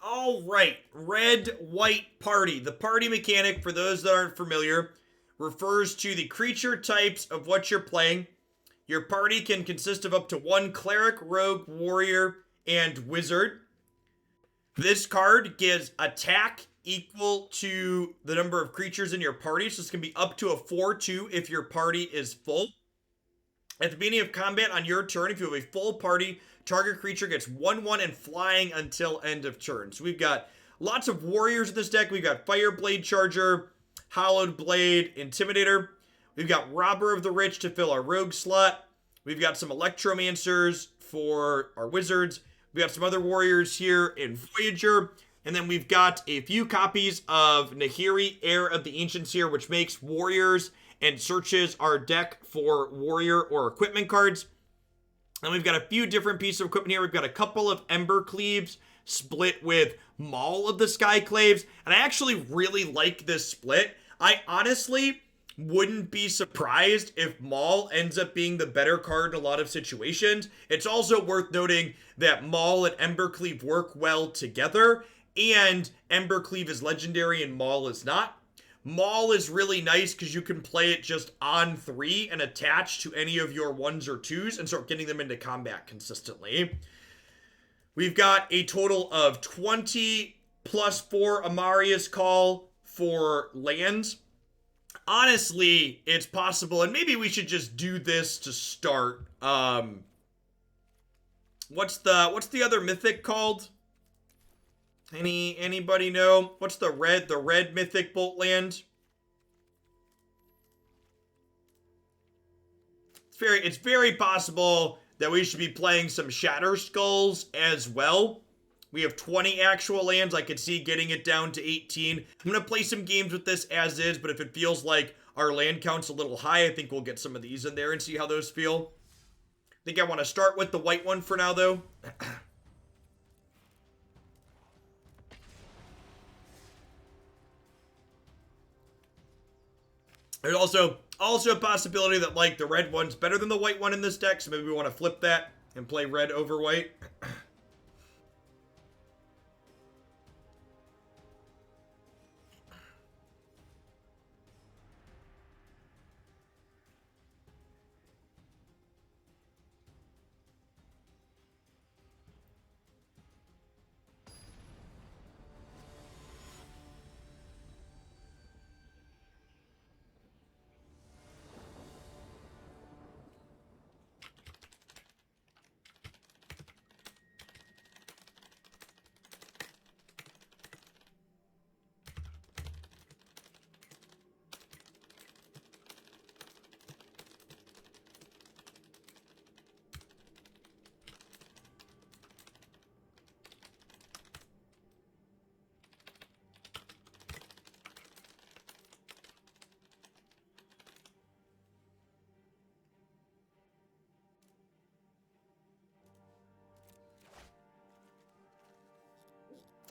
All right, red-white party. The party mechanic, for those that aren't familiar, refers to the creature types of what you're playing. Your party can consist of up to one cleric, rogue, warrior, and wizard. This card gives attack equal to the number of creatures in your party, so this can be up to a 4/2 if your party is full. At the beginning of combat on your turn, if you have a full party, target creature gets 1/1 and flying until end of turn. So we've got lots of warriors in this deck. We've got Fireblade Charger, Hallowed Blade, Intimidator. We've got Robber of the Rich to fill our rogue slot. We've got some Electromancers for our wizards. We've got some other warriors here in Voyager. And then we've got a few copies of Nahiri, Heir of the Ancients here, which makes warriors and searches our deck for warrior or equipment cards. And we've got a few different pieces of equipment here. We've got a couple of Embercleaves split with Maul of the Skyclaves. And I actually really like this split. I honestly wouldn't be surprised if Maul ends up being the better card in a lot of situations. It's also worth noting that Maul and Embercleave work well together, and Embercleave is legendary and Maul is not. Maul is really nice because you can play it just on 3 and attach to any of your 1s or 2s and start getting them into combat consistently. We've got a total of 20 plus 4 Emeria's Call for lands. Honestly, it's possible, and maybe we should just do this to start. What's the other mythic called? Anybody know? What's the red mythic bolt land? It's very possible that we should be playing some Shatterskulls as well. We have 20 actual lands. I could see getting it down to 18. I'm going to play some games with this as is, but if it feels like our land count's a little high, I think we'll get some of these in there and see how those feel. I think I want to start with the white one for now, though. There's also a possibility that, like, the red one's better than the white one in this deck, so maybe we want to flip that and play red over white.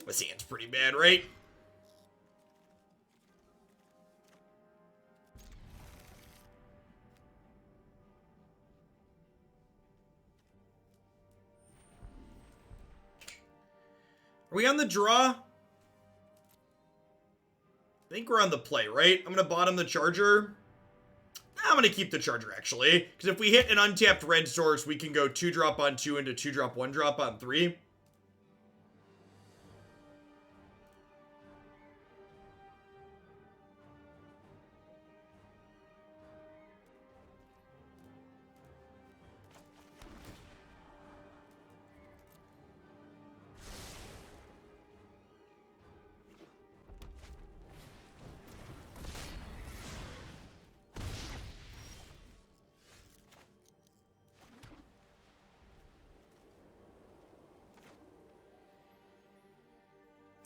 This hand's pretty bad, right? Are we on the draw? I think we're on the play, right? I'm going to bottom the Charger. I'm going to keep the Charger, actually. Because if we hit an untapped red source, we can go 2-drop on 2 into 2-drop 1-drop on 3.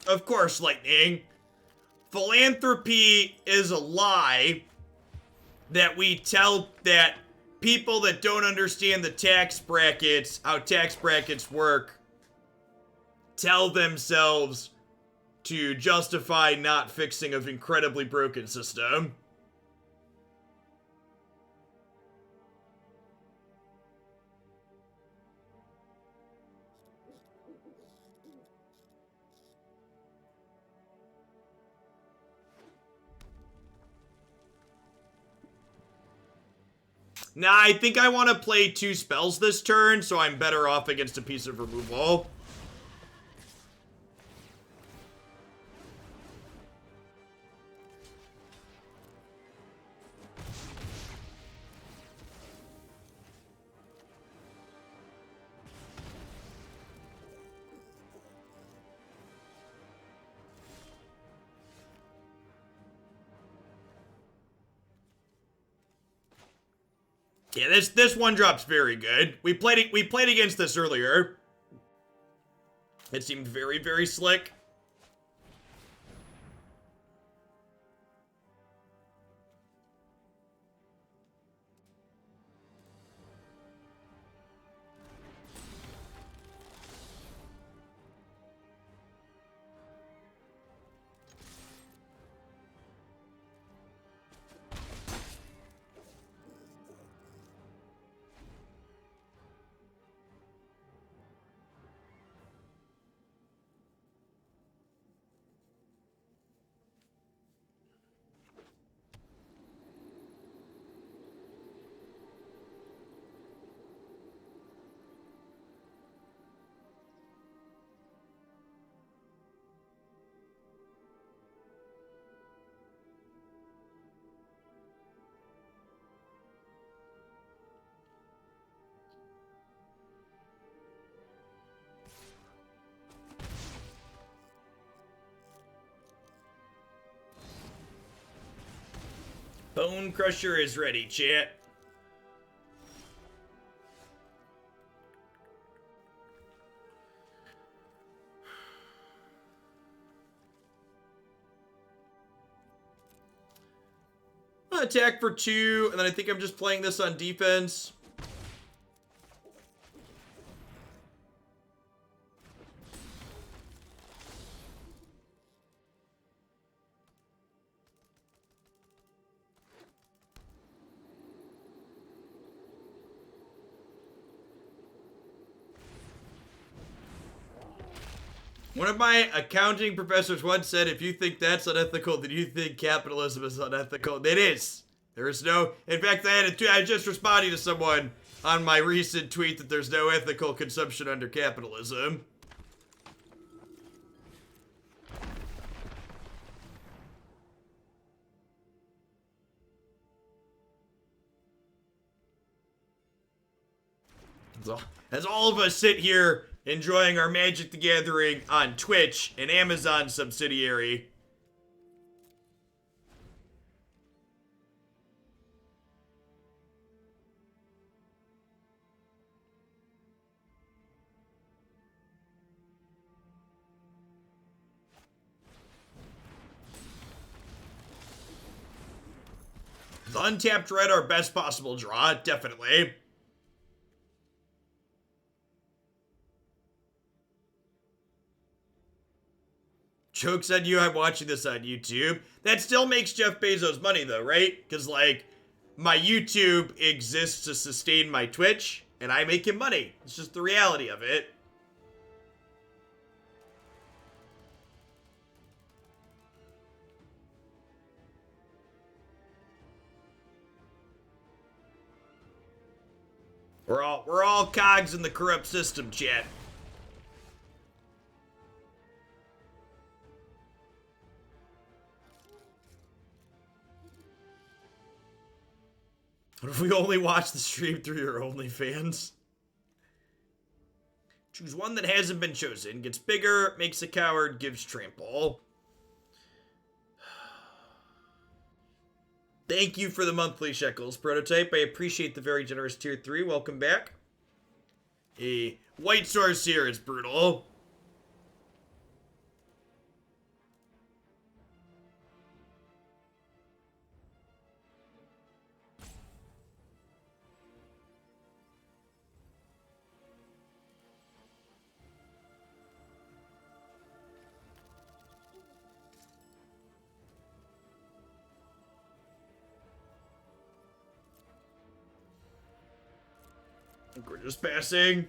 Of course, Lightning. Philanthropy is a lie that we tell that people that don't understand the tax brackets, how tax brackets work, tell themselves to justify not fixing an incredibly broken system. Nah, I think I want to play 2 spells this turn, so I'm better off against a piece of removal. Yeah, this one drop's very good. We played against this earlier. It seemed very, very slick. Bone Crusher is ready, chat. Attack for 2, and then I think I'm just playing this on defense. One of my accounting professors once said, if you think that's unethical, then you think capitalism is unethical. It is. There is no... In fact, I just responded to someone on my recent tweet that there's no ethical consumption under capitalism. As all of us sit here enjoying our Magic the Gathering on Twitch, an Amazon subsidiary. The untapped red our best possible draw, definitely. Jokes on you, I'm watching this on YouTube. That still makes Jeff Bezos money though, right? Because like, my YouTube exists to sustain my Twitch, and I make him money. It's just the reality of it. We're all cogs in the corrupt system, chat. What if we only watch the stream through your OnlyFans? Choose one that hasn't been chosen. Gets bigger, makes a coward, gives trample. Thank you for the monthly shekels, Prototype. I appreciate the very generous tier 3. Welcome back. A white source here is brutal. We're just passing.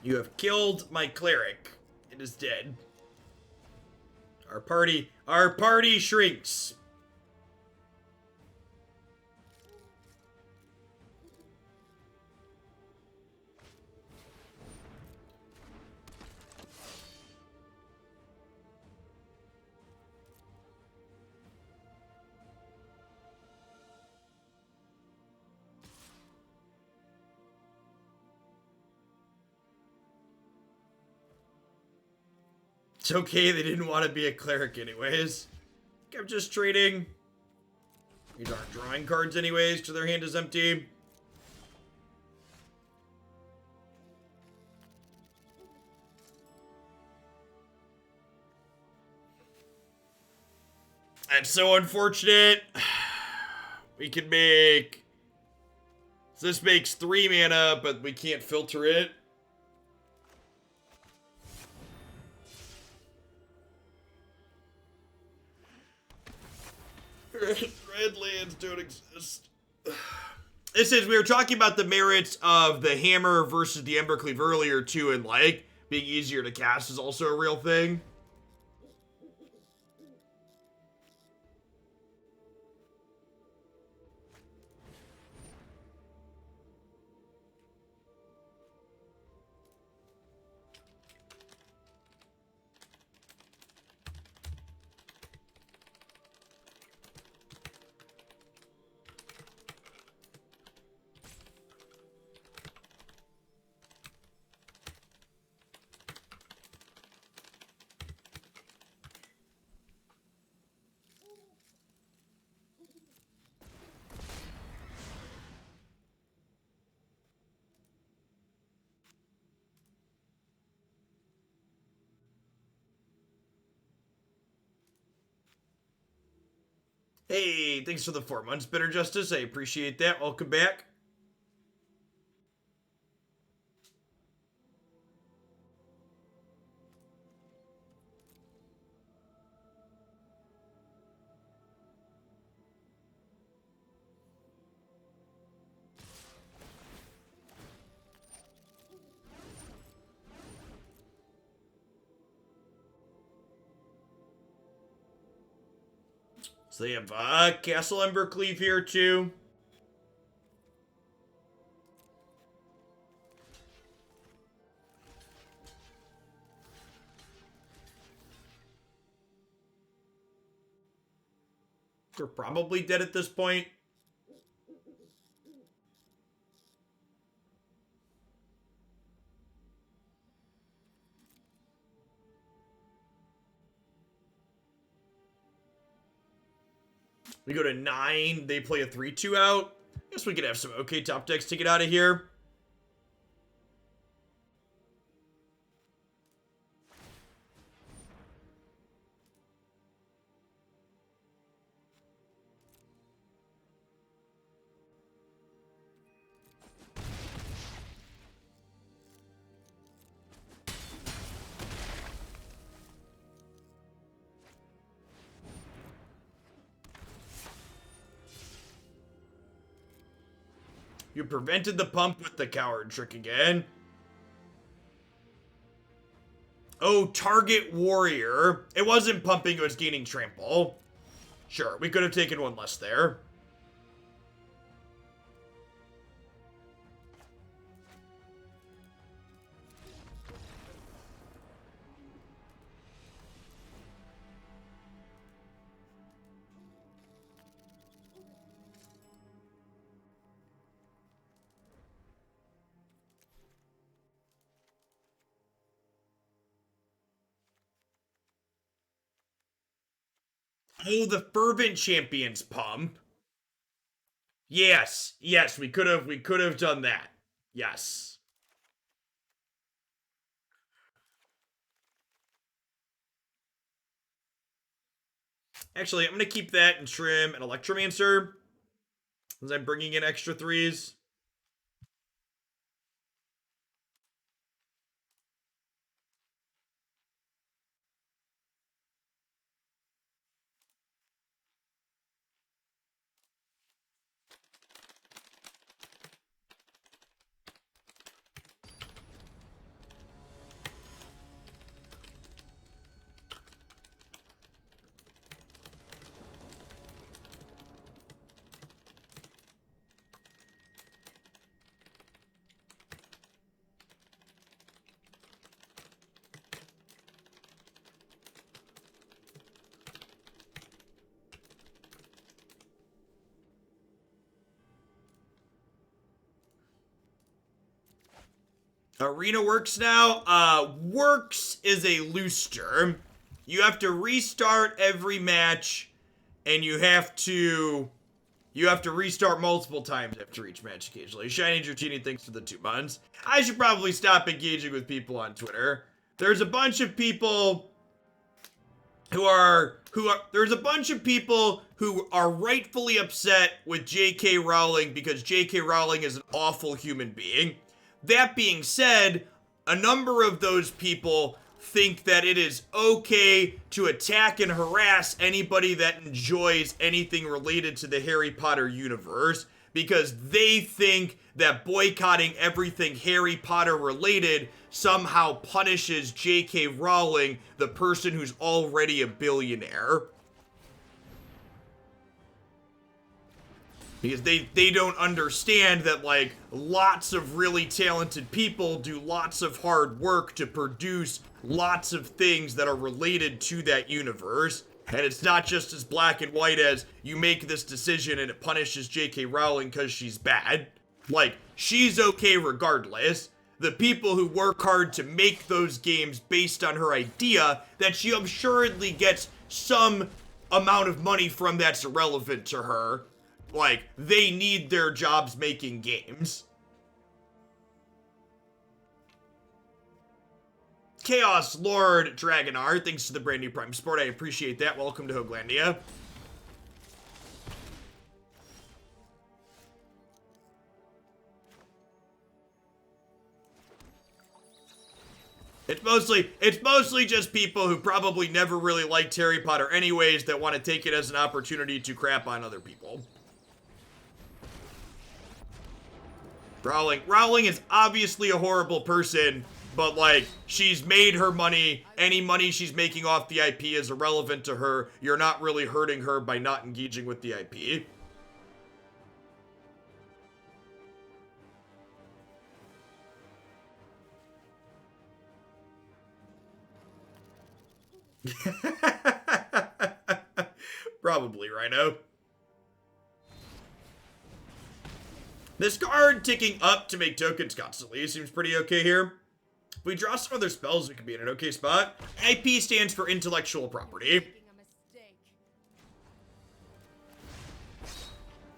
You have killed my cleric. It is dead. Our party shrinks. It's okay, they didn't want to be a cleric anyways. I'm just trading. These aren't drawing cards anyways, because their hand is empty. That's so unfortunate. We can make... So this makes 3 mana, but we can't filter it. Red lands don't exist. This is, we were talking about the merits of the hammer versus the Embercleave earlier too, and like, being easier to cast is also a real thing. Hey, thanks for the 4 months, Bitter Justice. I appreciate that. Welcome back. So they have Castle Embercleave here too. They're probably dead at this point. We go to 9. They play a 3-2 out. Guess we could have some okay top decks to get out of here. You prevented the pump with the coward trick again. Oh, target warrior. It wasn't pumping, it was gaining trample. Sure, we could have taken one less there. Oh, the Fervent Champions pump. Yes, yes, we could have done that. Yes. Actually, I'm gonna keep that and trim an Electromancer, as I'm bringing in extra 3s. Arena works now. Works is a loose term. You have to restart every match, and you have to restart multiple times after each match occasionally. Shiny Dratini, thanks for the 2 months. I should probably stop engaging with people on Twitter. There's a bunch of people who are rightfully upset with J.K. Rowling because J.K. Rowling is an awful human being. That being said, a number of those people think that it is okay to attack and harass anybody that enjoys anything related to the Harry Potter universe because they think that boycotting everything Harry Potter related somehow punishes J.K. Rowling, the person who's already a billionaire. Because they don't understand that, like, lots of really talented people do lots of hard work to produce lots of things that are related to that universe. And it's not just as black and white as you make this decision and it punishes J.K. Rowling because she's bad. Like, she's okay regardless. The people who work hard to make those games based on her idea that she assuredly gets some amount of money from that's irrelevant to her. Like, they need their jobs making games. Chaos Lord Dragonar, thanks to the brand new Prime Support. I appreciate that. Welcome to Hoaglandia. It's mostly just people who probably never really liked Harry Potter anyways that want to take it as an opportunity to crap on other people. Rowling is obviously a horrible person, but, like, she's made her money. Any money she's making off the IP is irrelevant to her. You're not really hurting her by not engaging with the IP. Probably, Rhino. This card ticking up to make tokens constantly seems pretty okay here. If we draw some other spells, we could be in an okay spot. IP stands for intellectual property.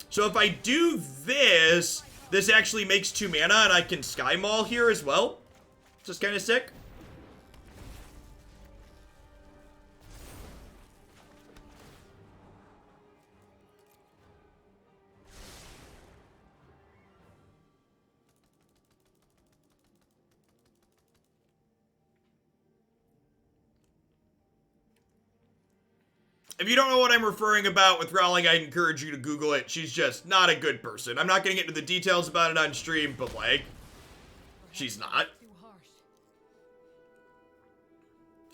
So if I do this, this actually makes 2 mana and I can Sky Maul here as well. This is kind of sick. If you don't know what I'm referring about with Rowling, I'd encourage you to Google it. She's just not a good person. I'm not going to get into the details about it on stream, but, like, she's not.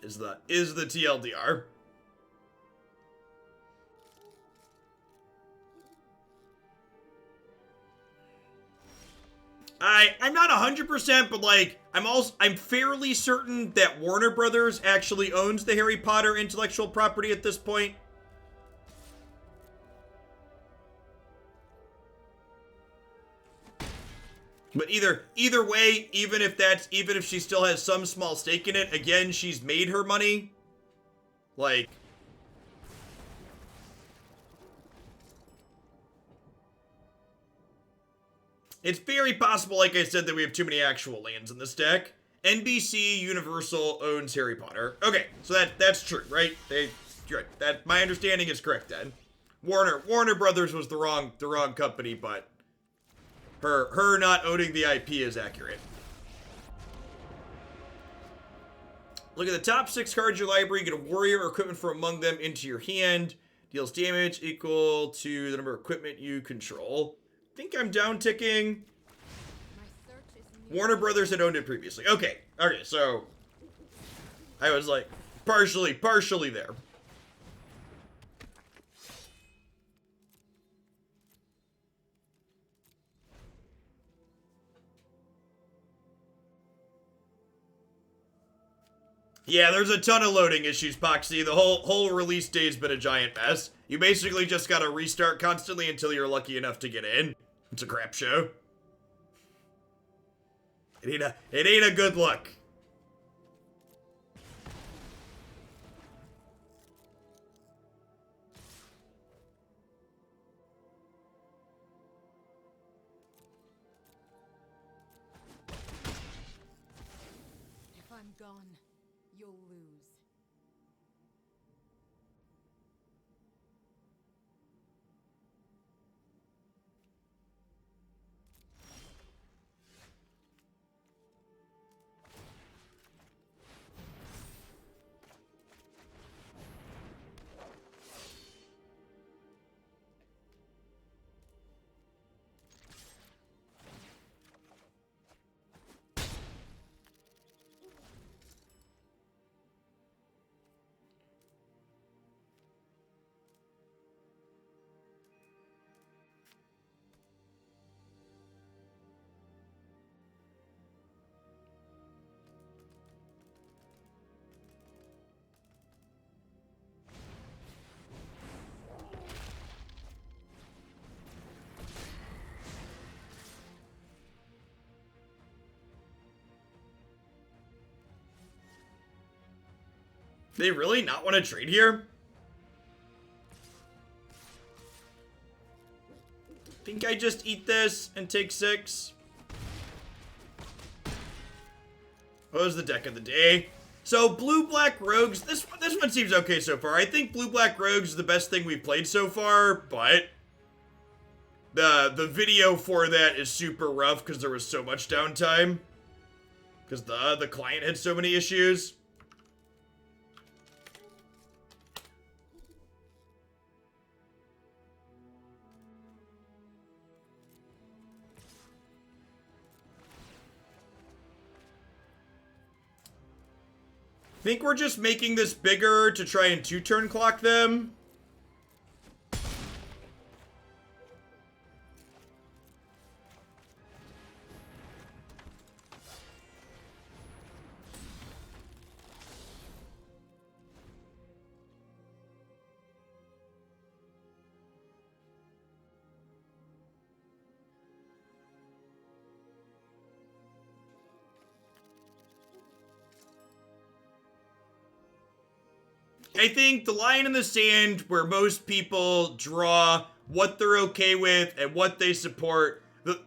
Is the TLDR. I'm not 100%, but, like, I'm fairly certain that Warner Brothers actually owns the Harry Potter intellectual property at this point. But either way, even if she still has some small stake in it, again, she's made her money. Like, it's very possible, like I said, that we have too many actual lands in this deck. NBC Universal owns Harry Potter. Okay, so that's true, right? That my understanding is correct then. Warner Brothers was the wrong company, but her not owning the IP is accurate. Look at the top 6 cards of your library. Get a warrior or equipment from among them into your hand. Deals damage equal to the number of equipment you control. I think I'm down ticking. Warner Brothers had owned it previously. Okay, so I was like partially there. Yeah, there's a ton of loading issues, Poxy. The whole release date's been a giant mess. You basically just gotta restart constantly until you're lucky enough to get in. It's a crap show. It ain't a good look. If I'm gone, you'll lose. They really not want to trade here? Think I just eat this and take 6? What was the deck of the day? So blue-black rogues, this one seems okay so far. I think blue-black rogues is the best thing we've played so far, but the video for that is super rough because there was so much downtime. Because the client had so many issues. Think we're just making this bigger to try and 2-turn clock them? I think the line in the sand where most people draw what they're okay with and what they support. The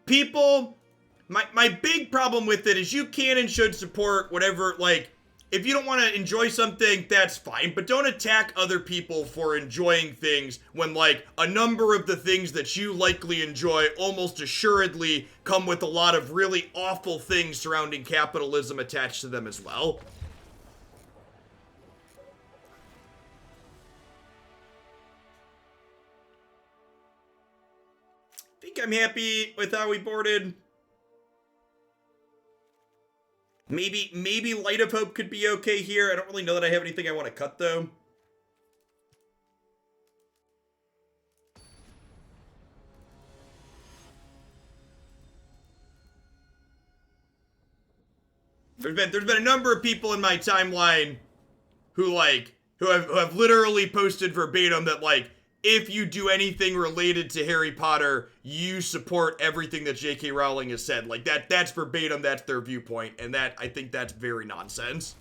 people, my big problem with it is you can and should support whatever, like, if you don't want to enjoy something, that's fine, but don't attack other people for enjoying things when, like, a number of the things that you likely enjoy almost assuredly come with a lot of really awful things surrounding capitalism attached to them as well. I'm happy with how we boarded. Maybe Light of Hope could be okay here. I don't really know that I have anything I want to cut, though. There's been a number of people in my timeline who have literally posted verbatim that, like, if you do anything related to Harry Potter, you support everything that J.K. Rowling has said. Like, that's verbatim, that's their viewpoint, and I think that's very nonsense.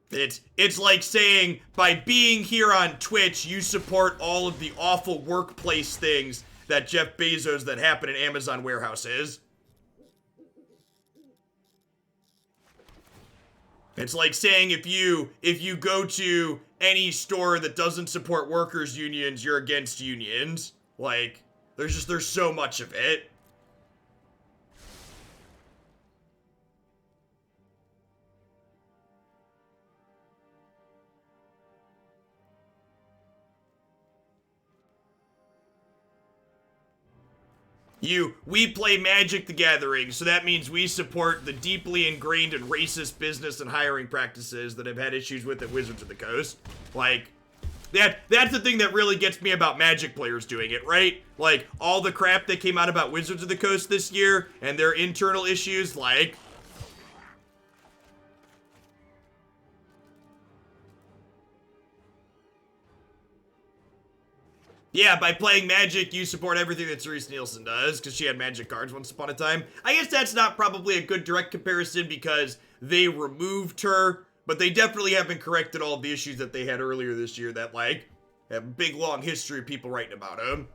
It's like saying, by being here on Twitch, you support all of the awful workplace things that Jeff Bezos that happen in Amazon warehouses. It's like saying if you go to any store that doesn't support workers' unions, you're against unions. Like, there's so much of it. We play Magic the Gathering, so that means we support the deeply ingrained and racist business and hiring practices that have had issues with at Wizards of the Coast. Like, that's the thing that really gets me about Magic players doing it, right? Like, all the crap that came out about Wizards of the Coast this year and their internal issues, like... Yeah, by playing Magic, you support everything that Cerise Nielsen does, because she had Magic cards once upon a time. I guess that's not probably a good direct comparison because they removed her, but they definitely haven't corrected all of the issues that they had earlier this year that, like, have a big, long history of people writing about them.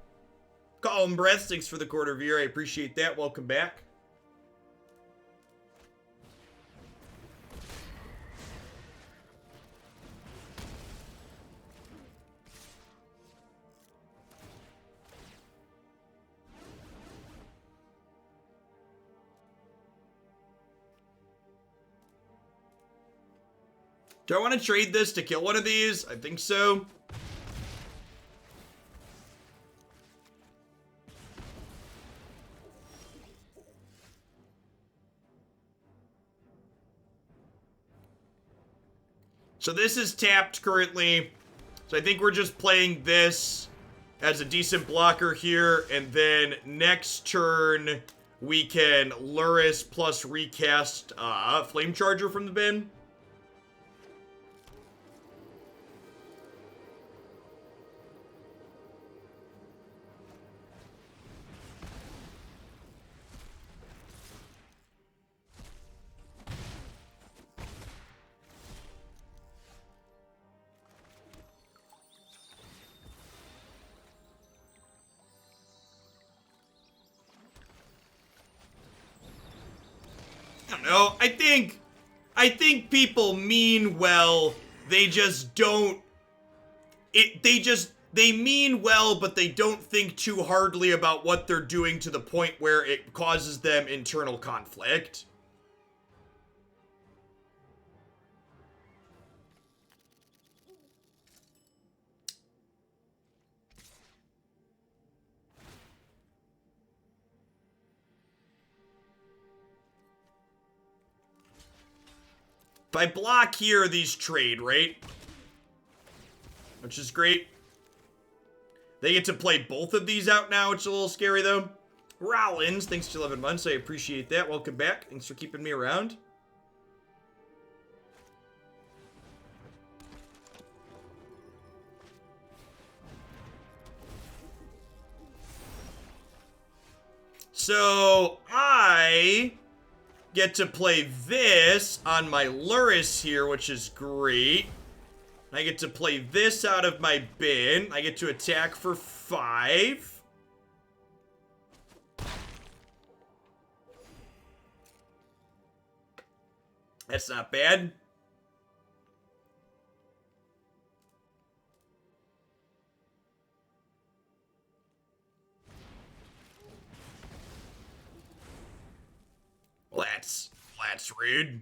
Colin Breath, thanks for the quarter of a year. I appreciate that. Welcome back. Do I want to trade this to kill one of these? I think so. So this is tapped currently. So I think we're just playing this as a decent blocker here. And then next turn, we can Lurrus plus recast Flame Charger from the bin. No, I think people mean well. They just don't. They mean well, but they don't think too hardly about what they're doing to the point where it causes them internal conflict. If I block here, these trade, right? Which is great. They get to play both of these out now, which is a little scary, though. Rollins, thanks to 11 months. I appreciate that. Welcome back. Thanks for keeping me around. So, I get to play this on my Lurrus here, which is great. I get to play this out of my bin. I get to attack for 5. That's not bad. Well, that's rude.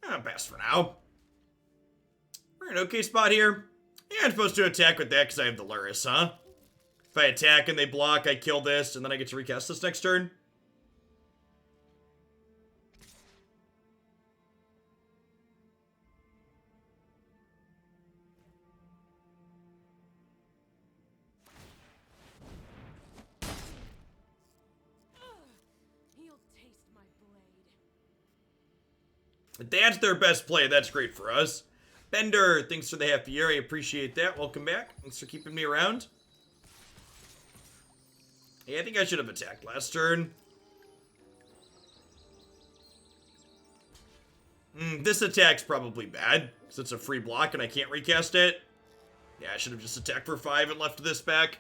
I'll pass for now. We're in an okay spot here. Yeah, I'm supposed to attack with that because I have the Lurrus, huh? If I attack and they block, I kill this, and then I get to recast this next turn. If that's their best play, that's great for us. Bender, thanks for the half year. I appreciate that. Welcome back. Thanks for keeping me around. Yeah, I think I should have attacked last turn. This attack's probably bad, because it's a free block and I can't recast it. Yeah, I should have just attacked for 5 and left this back.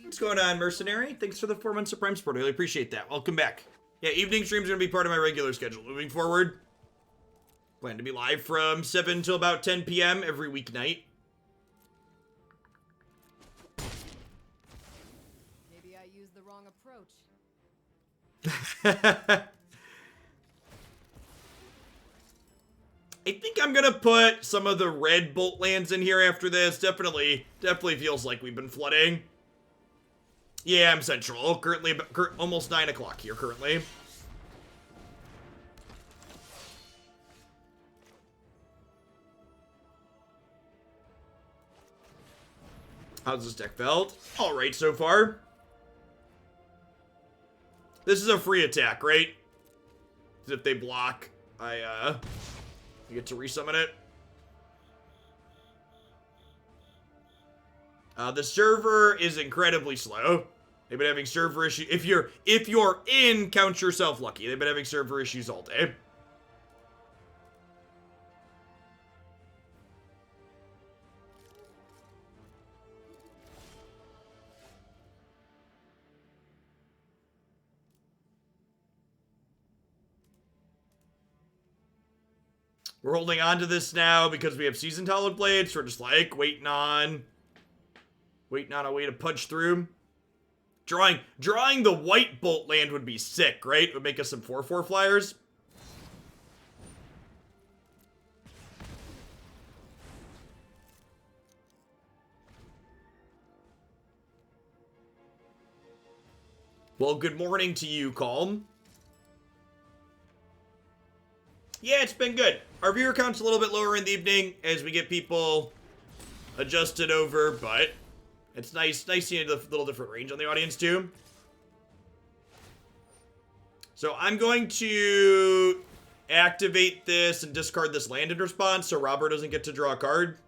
What's going on, Mercenary? Thanks for the 4 months of Prime Support. I really appreciate that. Welcome back. Yeah, evening streams are going to be part of my regular schedule moving forward. Plan to be live from 7 till about 10 p.m. every weeknight. Maybe I used the wrong approach. I think I'm gonna put some of the red bolt lands in here after this. Definitely feels like we've been flooding. Yeah, I'm central. Currently, almost 9 o'clock here currently. How's this deck felt? All right so far. This is a free attack, right? If they block, I get to resummon it. The server is incredibly slow. They've been having server issues. If you're in, count yourself lucky. They've been having server issues all day. We're holding on to this now because we have Seasoned Hallowblade, so we're just like waiting on a way to punch through. Drawing the white bolt land would be sick, right? It would make us some 4/4 flyers. Well, good morning to you, Calm. Yeah, it's been good. Our viewer count's a little bit lower in the evening as we get people adjusted over, but it's nice seeing a little different range on the audience too. So I'm going to activate this and discard this land in response so Robert doesn't get to draw a card.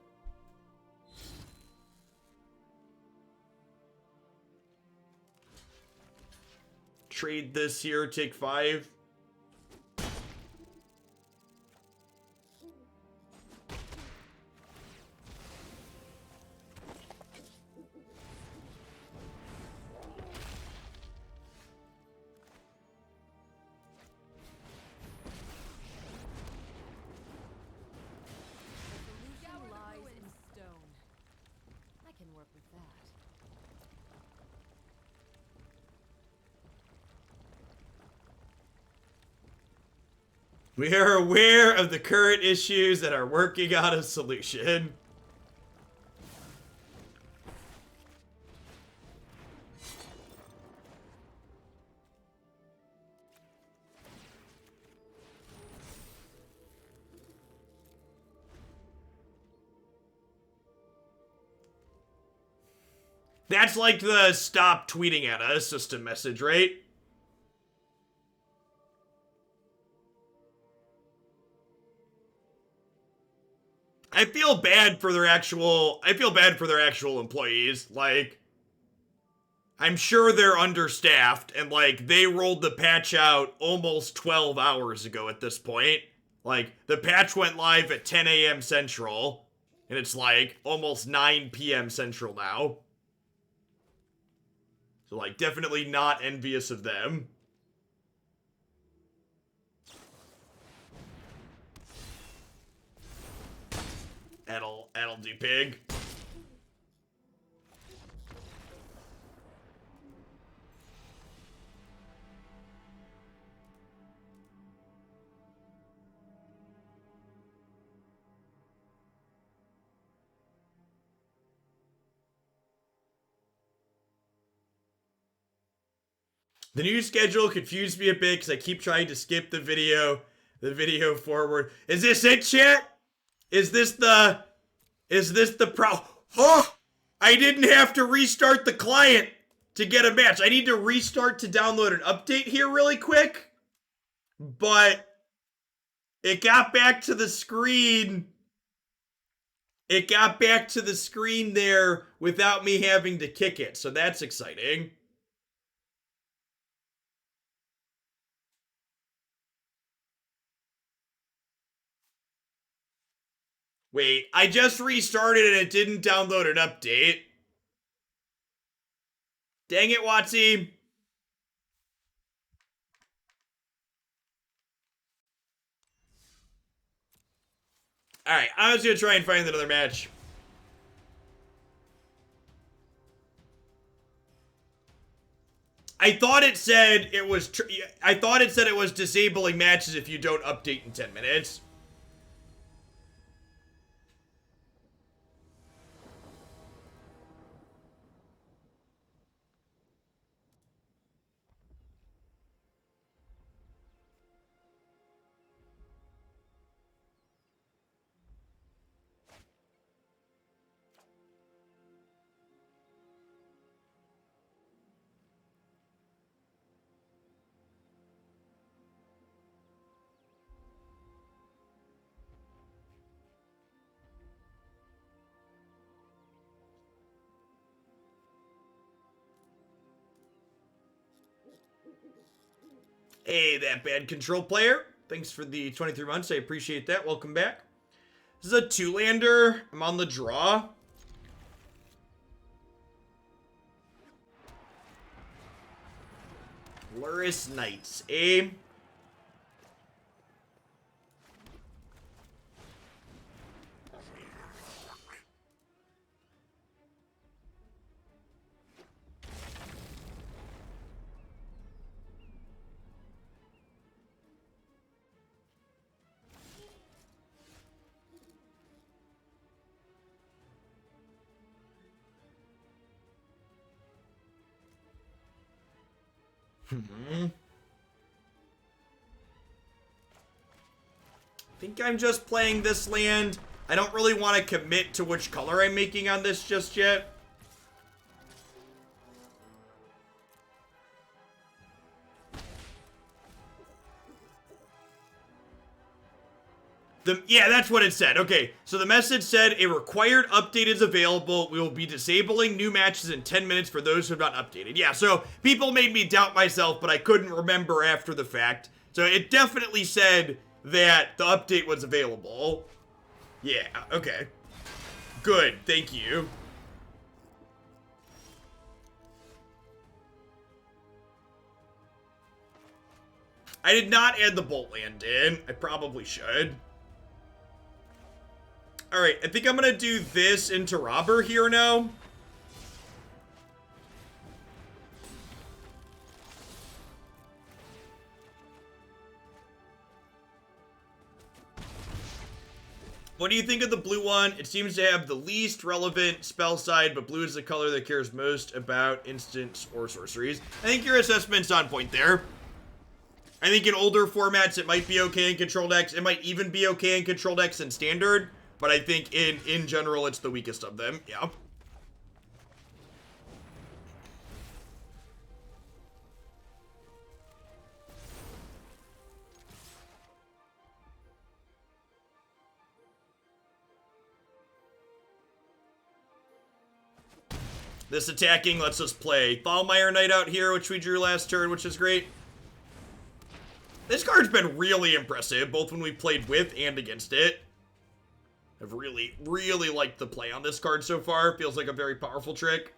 Trade this here, take 5. We are aware of the current issues and are working on a solution. That's like the stop tweeting at us system message, right? I feel bad for their actual employees. Like, I'm sure they're understaffed and like they rolled the patch out almost 12 hours ago at this point. Like, the patch went live at 10 a.m. Central and it's like almost 9 p.m. Central now. So like, definitely not envious of them. That'll do, pig. The new schedule confused me a bit because I keep trying to skip the video forward. Is this it, chat? Is this the Oh! I didn't have to restart the client to get a match. I need to restart to download an update here really quick. But it got back to the screen. It got back to the screen there without me having to kick it. So that's exciting. Wait, I just restarted and it didn't download an update. Dang it, Watsy. Alright, I was gonna try and find another match. I thought it said it was disabling matches if you don't update in 10 minutes. Hey, that bad control player. Thanks for the 23 months. I appreciate that. Welcome back. This is a 2-lander. I'm on the draw. Lurrus Knights, eh? I think I'm just playing this land. I don't really want to commit to which color I'm making on this just yet. Yeah, that's what it said. Okay, so the message said a required update is available. We will be disabling new matches in 10 minutes for those who have not updated. Yeah, so people made me doubt myself, but I couldn't remember after the fact. So it definitely said that the update was available. Yeah, okay. Good, thank you. I did not add the Bolt Land in. I probably should. Alright, I think I'm gonna do this into Robber here now. What do you think of the blue one? It seems to have the least relevant spell side, but blue is the color that cares most about instants or sorceries. I think your assessment's on point there. I think in older formats, it might be okay in Control decks. It might even be okay in Control decks in Standard. But I think in general, it's the weakest of them. Yeah. This attacking lets us play Thalmire Knight out here, which we drew last turn, which is great. This card's been really impressive, both when we played with and against it. I've really, really liked the play on this card so far. Feels like a very powerful trick.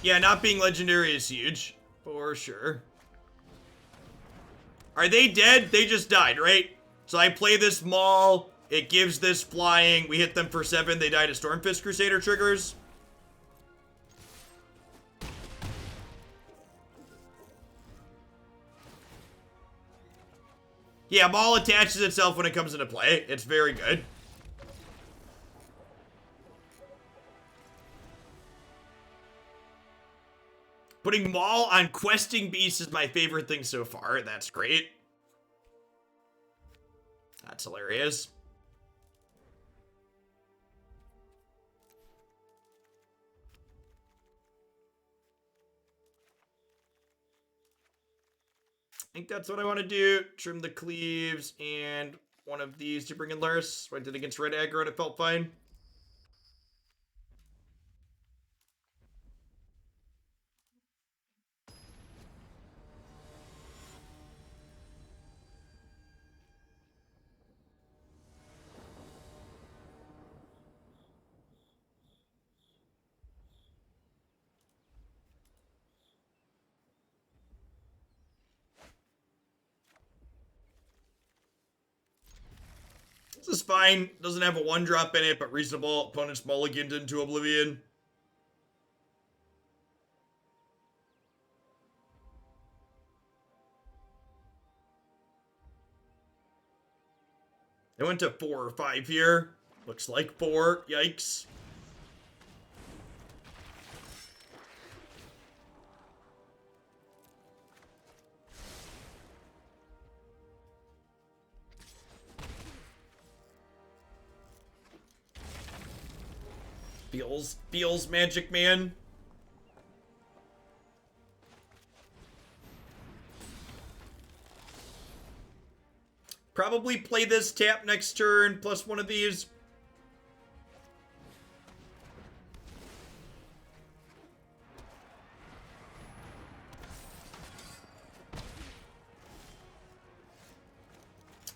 Yeah, not being legendary is huge. For sure. Are they dead? They just died, right? So I play this Maul. It gives this flying. We hit them for 7. They died to Stormfist Crusader triggers. Yeah, Maul attaches itself when it comes into play. It's very good. Putting Maul on questing beasts is my favorite thing so far. That's great. That's hilarious. I think that's what I want to do. Trim the cleaves, and one of these to bring in Lurrus. Went in against red aggro and it felt fine. This is fine. Doesn't have a 1-drop in it, but reasonable. Opponent's mulliganed into Oblivion. It went to 4 or 5 here. Looks like 4. Yikes. Feels Magic Man. Probably play this tap next turn, plus one of these.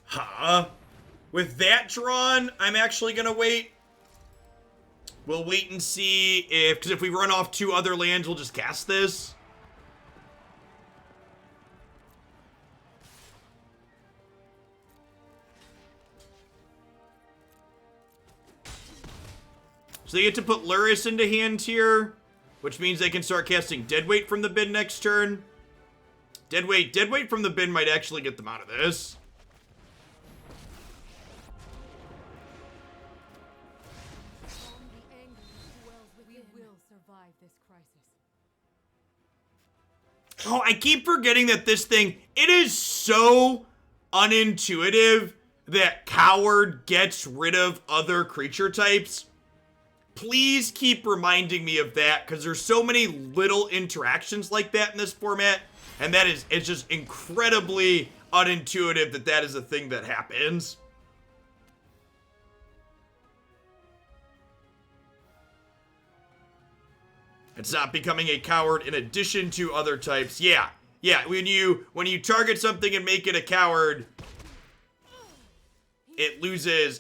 Huh. With that drawn, I'm actually gonna wait. We'll wait and see if, because if we run off 2 other lands, we'll just cast this. So they get to put Lurrus into hand here, which means they can start casting Deadweight from the bin next turn. Deadweight from the bin might actually get them out of this. Oh, I keep forgetting that this thing, it is so unintuitive that Coward gets rid of other creature types. Please keep reminding me of that, because there's so many little interactions like that in this format, and it's just incredibly unintuitive that that is a thing that happens. It's not becoming a coward in addition to other types. Yeah, when you target something and make it a coward, it loses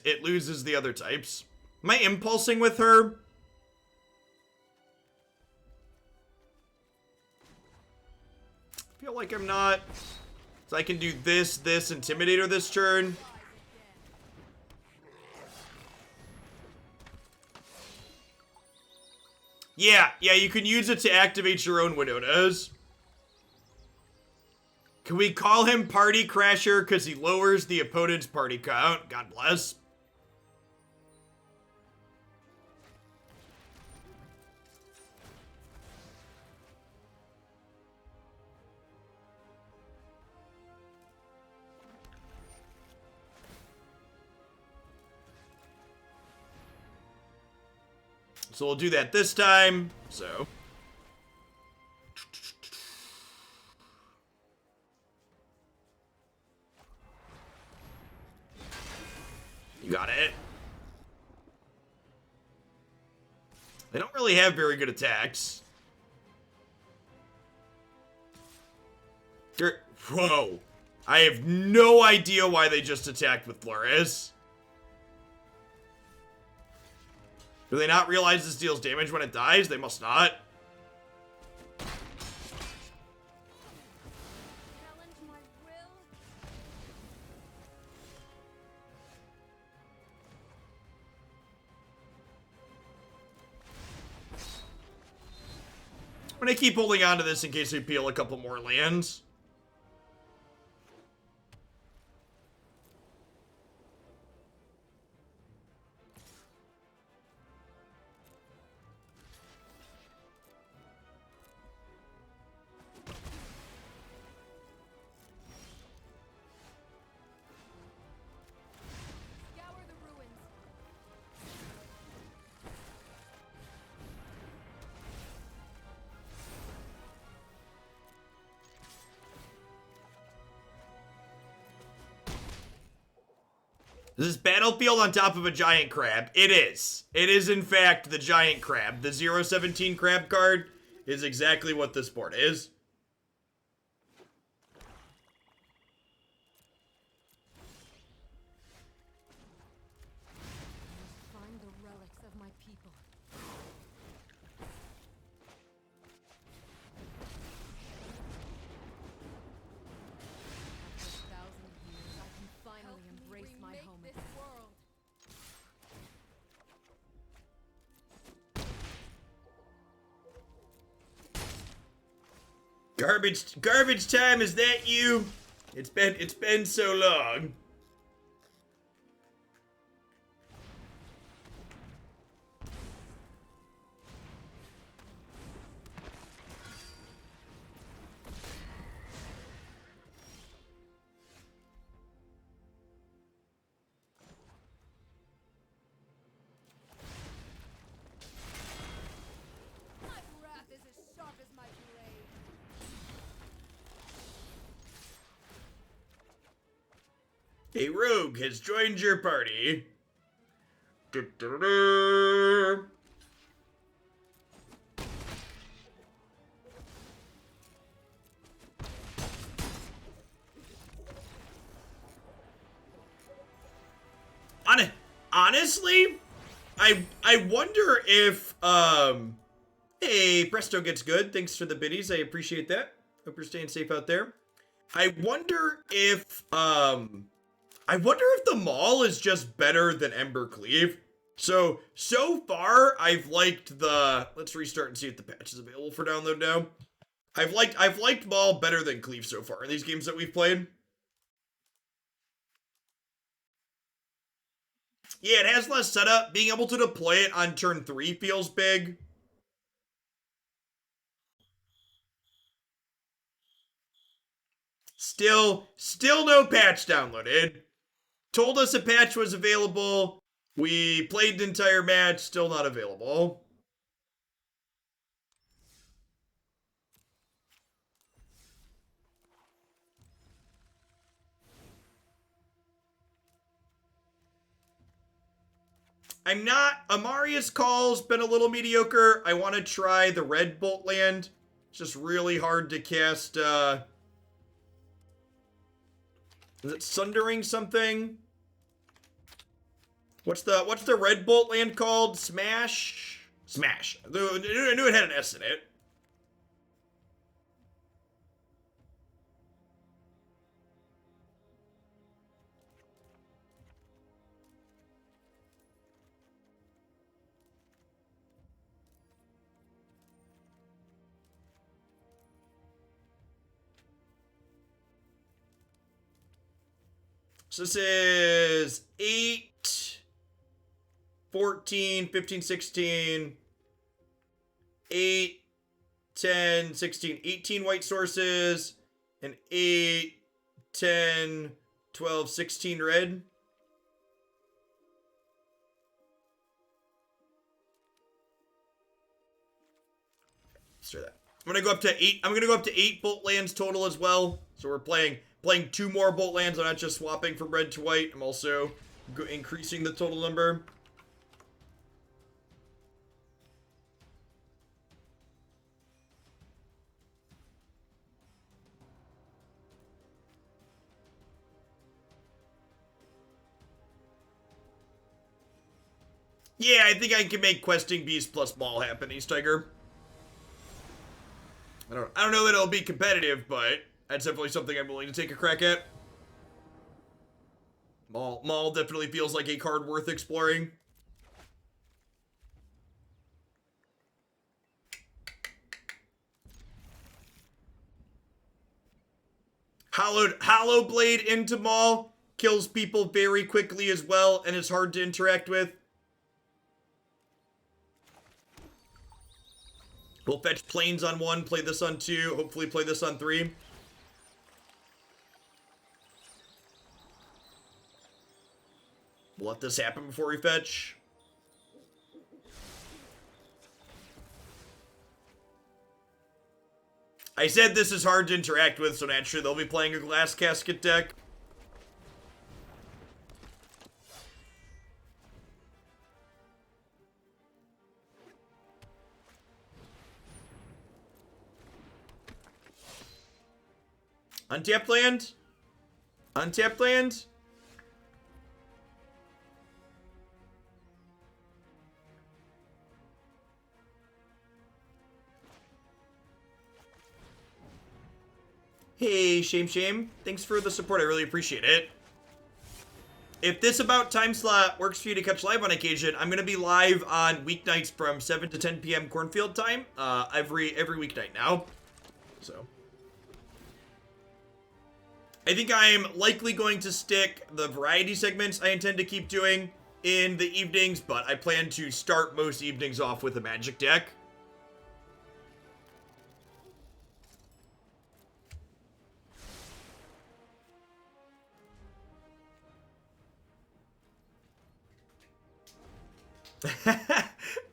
the other types. Am I impulsing with her? I feel like I'm not. So I can do this Intimidator this turn. Yeah, you can use it to activate your own Winonas. Can we call him Party Crasher because he lowers the opponent's party count? God bless. So we'll do that this time. So. You got it. They don't really have very good attacks. Whoa. I have no idea why they just attacked with Lurrus. Do they not realize this deals damage when it dies? They must not. I'm gonna keep holding on to this in case we peel a couple more lands. Is this battlefield on top of a giant crab? It is. It is, in fact, the giant crab. The 017 crab card is exactly what this board is. Find the relics of my people. After 1,000 years, I can finally embrace my home. This world. Garbage time, is that you? It's been so long. My wrath is as sharp as my blade. A rogue has joined your party. Du-du-du-du. Honestly, I wonder if hey, Presto gets good. Thanks for the biddies. I appreciate that. Hope you're staying safe out there. I wonder if the Maul is just better than Embercleave. So far, I've liked the... Let's restart and see if the patch is available for download now. I've liked Maul better than Cleave so far in these games that we've played. Yeah, it has less setup. Being able to deploy it on turn 3 feels big. Still no patch downloaded. Told us a patch was available. We played the entire match, still not available. I'm not... Amaria's Call's been a little mediocre. I want to try the red Bolt Land. It's just really hard to cast, Is it Sundering something? What's the red Bolt Land called? Smash? Smash. I knew it had an S in it. So this is 8, 14, 15, 16, 8, 10, 16, 18 white sources, and 8, 10, 12, 16 red. Let's try that. I'm gonna go up to 8. I'm gonna go up to 8 Bolt Lands total as well. So we're playing 2 more Bolt Lands. I'm not just swapping from red to white. I'm also increasing the total number. Yeah, I think I can make Questing Beast plus Maul happen, East Tiger. I don't know that it'll be competitive, but that's definitely something I'm willing to take a crack at. Maul definitely feels like a card worth exploring. Hallowblade into Maul kills people very quickly as well, and is hard to interact with. We'll fetch Plains on 1, play this on 2, hopefully play this on 3. We'll let this happen before we fetch. I said this is hard to interact with, so naturally they'll be playing a Glass Casket deck. Untapped land? Untapped land? Hey, Shame. Thanks for the support. I really appreciate it. If this about time slot works for you to catch live on occasion, I'm going to be live on weeknights from 7 to 10 p.m. Cornfield time every weeknight now. So I think I'm likely going to stick the variety segments I intend to keep doing in the evenings, but I plan to start most evenings off with a magic deck.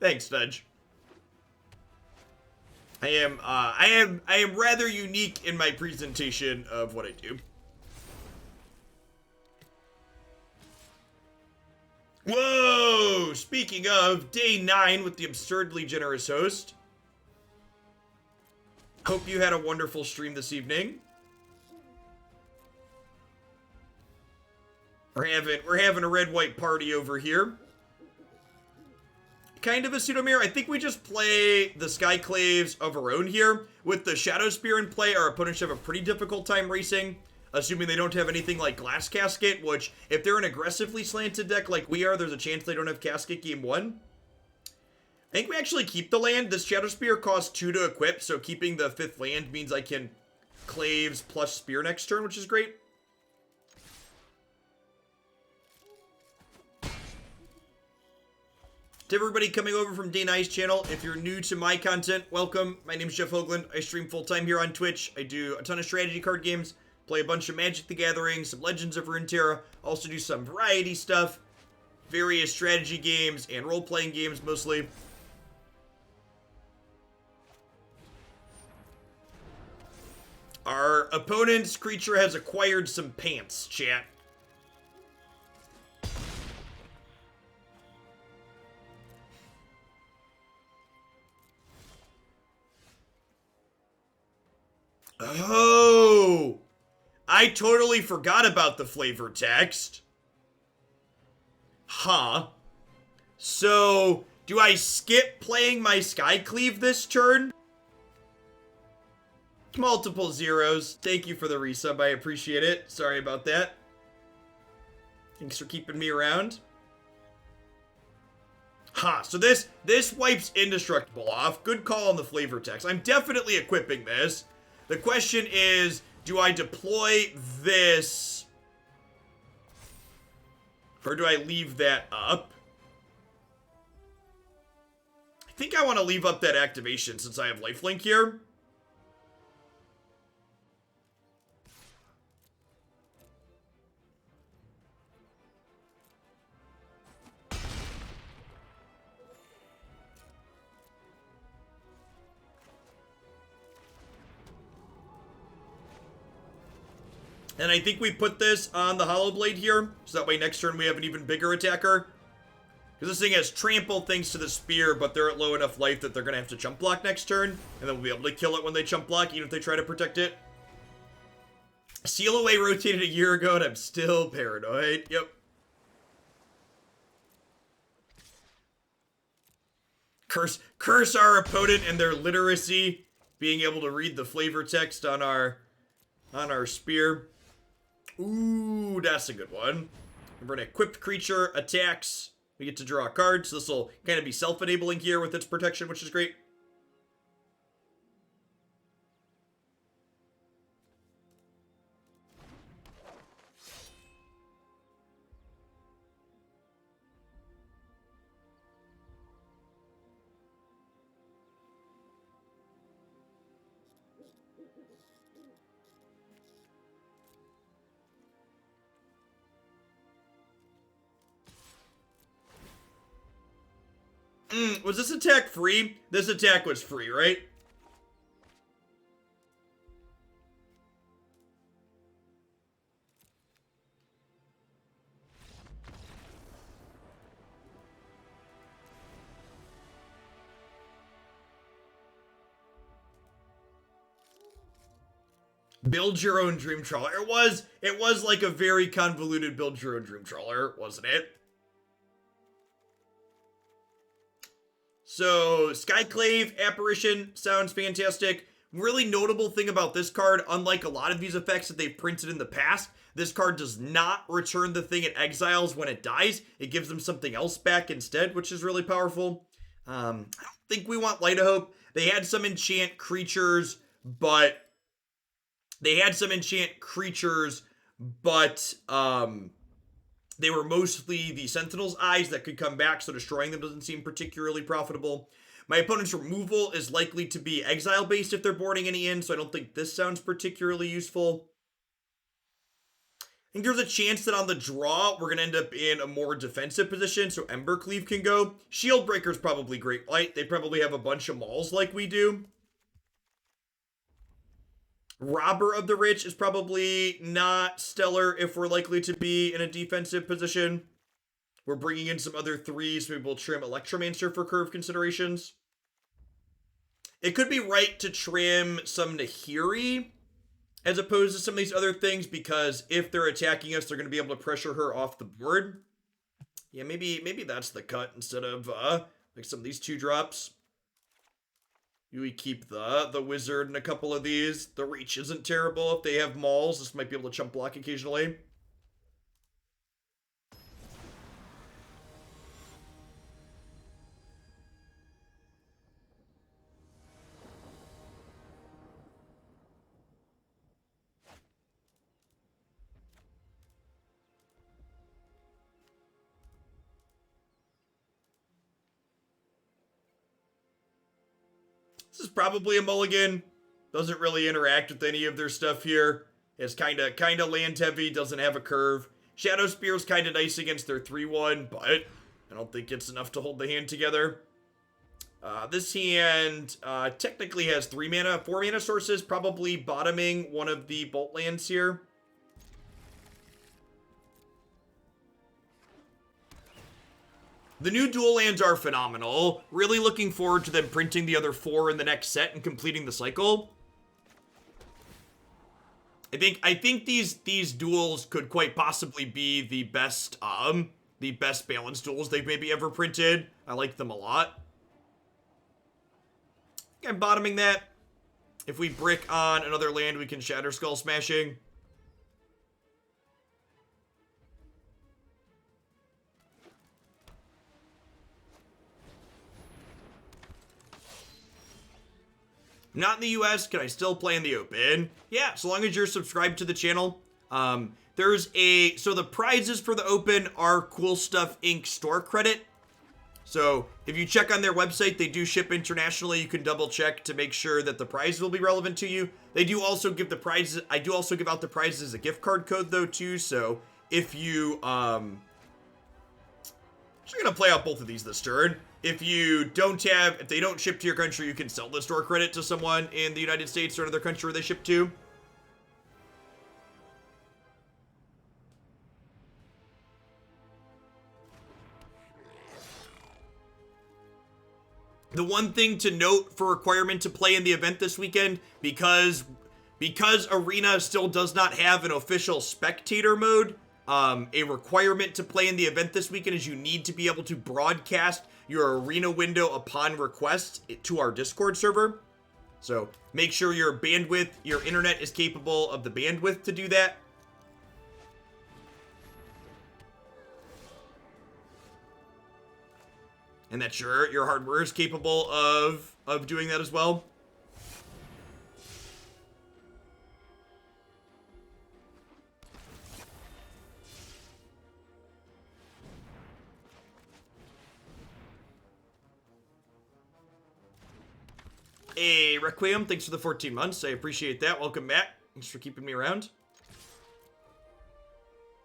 Thanks, Fudge. I am rather unique in my presentation of what I do. Whoa! Speaking of, day 9 with the absurdly generous host. Hope you had a wonderful stream this evening. We're having a red-white party over here. Kind of a pseudo mirror. I think we just play the Skyclaves of our own here. With the Shadowspear in play, our opponents should have a pretty difficult time racing, assuming they don't have anything like Glass Casket, which, if they're an aggressively slanted deck like we are, there's a chance they don't have Casket game 1. I think we actually keep the land. This Shadowspear costs 2 to equip, so keeping the 5th land means I can Claves plus Spear next turn, which is great. To everybody coming over from Day 9's channel, if you're new to my content, welcome. My name is Jeff Hoagland. I stream full-time here on Twitch. I do a ton of strategy card games, play a bunch of Magic the Gathering, some Legends of Runeterra, also do some variety stuff, various strategy games, and role-playing games mostly. Our opponent's creature has acquired some pants, chat. Oh, I totally forgot about the flavor text. Huh. So, do I skip playing my Skyclave this turn? Multiple zeros. Thank you for the resub. I appreciate it. Sorry about that. Thanks for keeping me around. Huh, so this wipes Indestructible off. Good call on the flavor text. I'm definitely equipping this. The question is, do I deploy this, or do I leave that up? I think I want to leave up that activation since I have lifelink here. And I think we put this on the Hallowblade here, so that way next turn we have an even bigger attacker. Because this thing has trample thanks to the spear, but they're at low enough life that they're going to have to chump block next turn. And then we'll be able to kill it when they chump block, even if they try to protect it. Seal Away rotated a year ago, and I'm still paranoid. Yep. Curse our opponent and their literacy, being able to read the flavor text on our spear. Ooh, that's a good one. Remember, an equipped creature attacks. We get to draw a card, so this will kind of be self-enabling here with its protection, which is great. Was this attack free? This attack was free, right? Build your own dream trawler. It was like a very convoluted build your own dream trawler, wasn't it? So, Skyclave Apparition sounds fantastic. Really notable thing about this card, unlike a lot of these effects that they've printed in the past, this card does not return the thing it exiles when it dies. It gives them something else back instead, which is really powerful. I don't think we want Light of Hope. They had some enchant creatures, but they were mostly the Sentinel's Eyes that could come back, so destroying them doesn't seem particularly profitable. My opponent's removal is likely to be exile-based if they're boarding any in, so I don't think this sounds particularly useful. I think there's a chance that on the draw, we're going to end up in a more defensive position, so Embercleave can go. Shieldbreaker's probably great light. They probably have a bunch of Mauls like we do. Robber of the Rich is probably not stellar if we're likely to be in a defensive position. We're bringing in some other threes. Maybe we'll trim Electromancer for curve considerations. It could be right to trim some Nahiri as opposed to some of these other things, because if they're attacking us, they're going to be able to pressure her off the board. Yeah, maybe that's the cut instead of like some of these 2-drops. We keep the wizard and a couple of these. The reach isn't terrible if they have Mauls. This might be able to chump block occasionally. This is probably a mulligan. Doesn't really interact with any of their stuff here. It's kind of land heavy, doesn't have a curve. Shadowspear's kind of nice against their 3-1, but I don't think it's enough to hold the hand together. This hand technically has 4 mana sources, probably bottoming one of the bolt lands here. The new dual lands are phenomenal. Really looking forward to them printing the other 4 in the next set and completing the cycle. I think these duels could quite possibly be the best balanced duels they've maybe ever printed. I like them a lot. I'm bottoming that. If we brick on another land, we can Shatterskull Smashing. Not in the US, can I still play in the open? Yeah, so long as you're subscribed to the channel. So the prizes for the open are Cool Stuff Inc. store credit. So if you check on their website, they do ship internationally. You can double check to make sure that the prize will be relevant to you. They do also give the prizes, I do also give out the prizes as a gift card code though too. So if you, actually gonna play out both of these this turn. If they don't ship to your country, you can sell the store credit to someone in the United States or another country where they ship to. The one thing to note for requirement to play in the event this weekend, because Arena still does not have an official spectator mode, a requirement to play in the event this weekend is you need to be able to broadcast your Arena window upon request to our Discord server. So make sure your internet is capable of the bandwidth to do that. And that your hardware is capable of doing that as well. Hey, Requiem, thanks for the 14 months. I appreciate that. Welcome back. Thanks for keeping me around.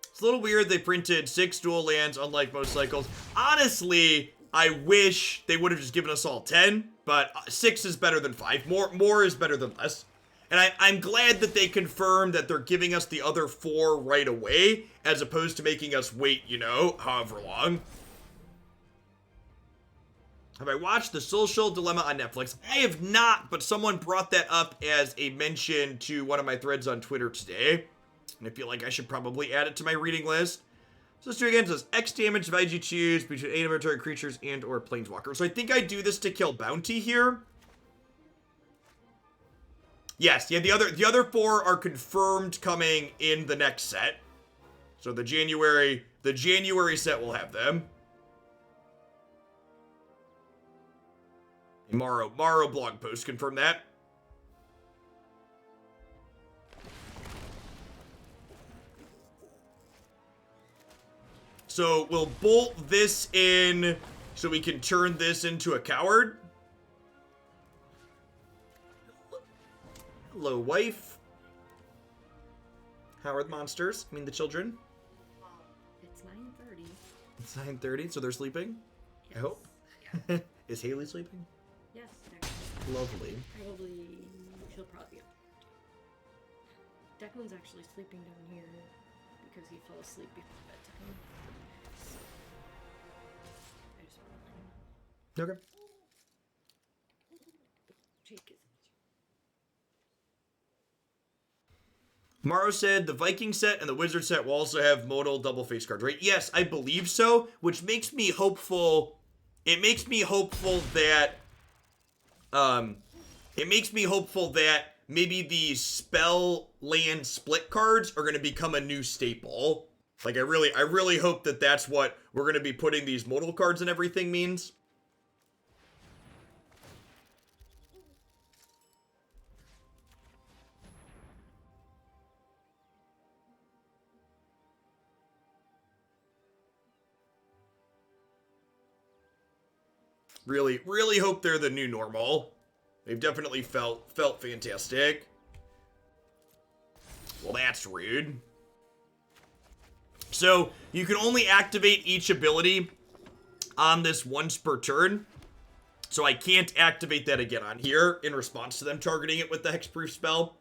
It's a little weird they printed 6 dual lands, unlike most cycles. Honestly, I wish they would have just given us all 10, but 6 is better than 5. More is better than less. And I'm glad that they confirmed that they're giving us the other 4 right away, as opposed to making us wait, however long. Have I watched The Social Dilemma on Netflix? I have not, but someone brought that up as a mention to one of my threads on Twitter today. And I feel like I should probably add it to my reading list. So let's do it again. So it's X damage divided you choose between 8 inventory creatures and or planeswalkers. So I think I do this to kill Bounty here. Yes, yeah, the other 4 are confirmed coming in the next set. So the January set will have them. Morrow blog post confirm that. So we'll bolt this in so we can turn this into a coward. Hello, wife. How are the monsters? I mean, the children. It's 9:30. It's 9:30, so they're sleeping? Yes. I hope. Yeah. Is Haley sleeping? Yes, actually. Lovely. She'll probably be up. Declan's actually sleeping down here because he fell asleep before bedtime. So, I just want to let him know. Okay. Jake is. Morrow said the Viking set and the Wizard set will also have modal double face cards, right? Yes, I believe so, which makes me hopeful. It makes me hopeful that maybe the spell land split cards are going to become a new staple. Like I really hope that that's what we're going to be putting these modal cards and everything means. Really hope they're the new normal. They've definitely felt fantastic. Well, that's rude. So, you can only activate each ability on this once per turn. So I can't activate that again on here in response to them targeting it with the Hexproof spell.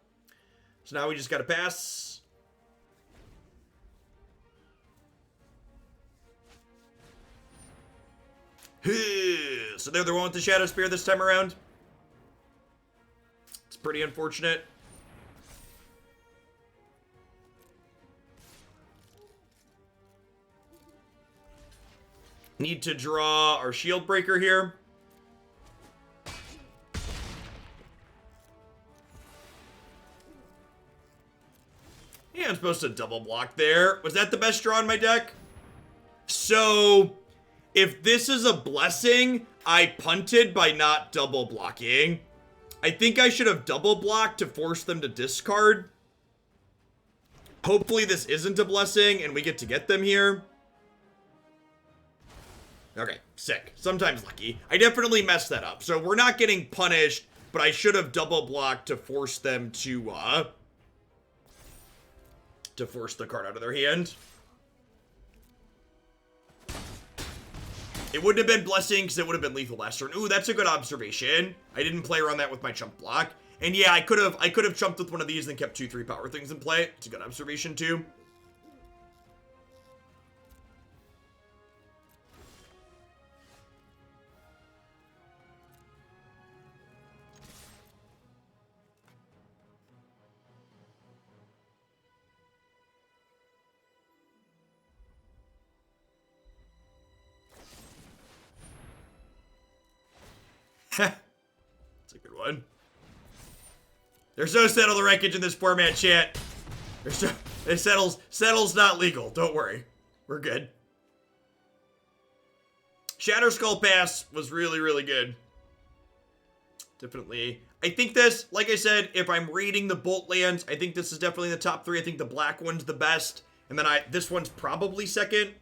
So now we just gotta pass. So they're the one with the Shadowspear this time around. It's pretty unfortunate. Need to draw our Shieldbreaker here. Yeah, I'm supposed to double block there. Was that the best draw in my deck? So, if this is a blessing, I punted by not double blocking. I think I should have double blocked to force them to discard. Hopefully this isn't a blessing and we get to get them here. Okay, sick. Sometimes lucky. I definitely messed that up. So we're not getting punished, but I should have double blocked to force them to force the card out of their hand. It wouldn't have been blessing because it would have been lethal last turn. Ooh, that's a good observation. I didn't play around that with my chump block. And yeah, I could have chumped with one of these and kept 2-3 power things in play. It's a good observation too. That's a good one. There's no settle the wreckage in this format, chat. It settles not legal. Don't worry. We're good. Shatterskull pass was really good. Definitely. I think this, like I said, if I'm rating the Bolt lands, I think this is definitely in the top 3. I think the black one's the best. And then this one's probably second.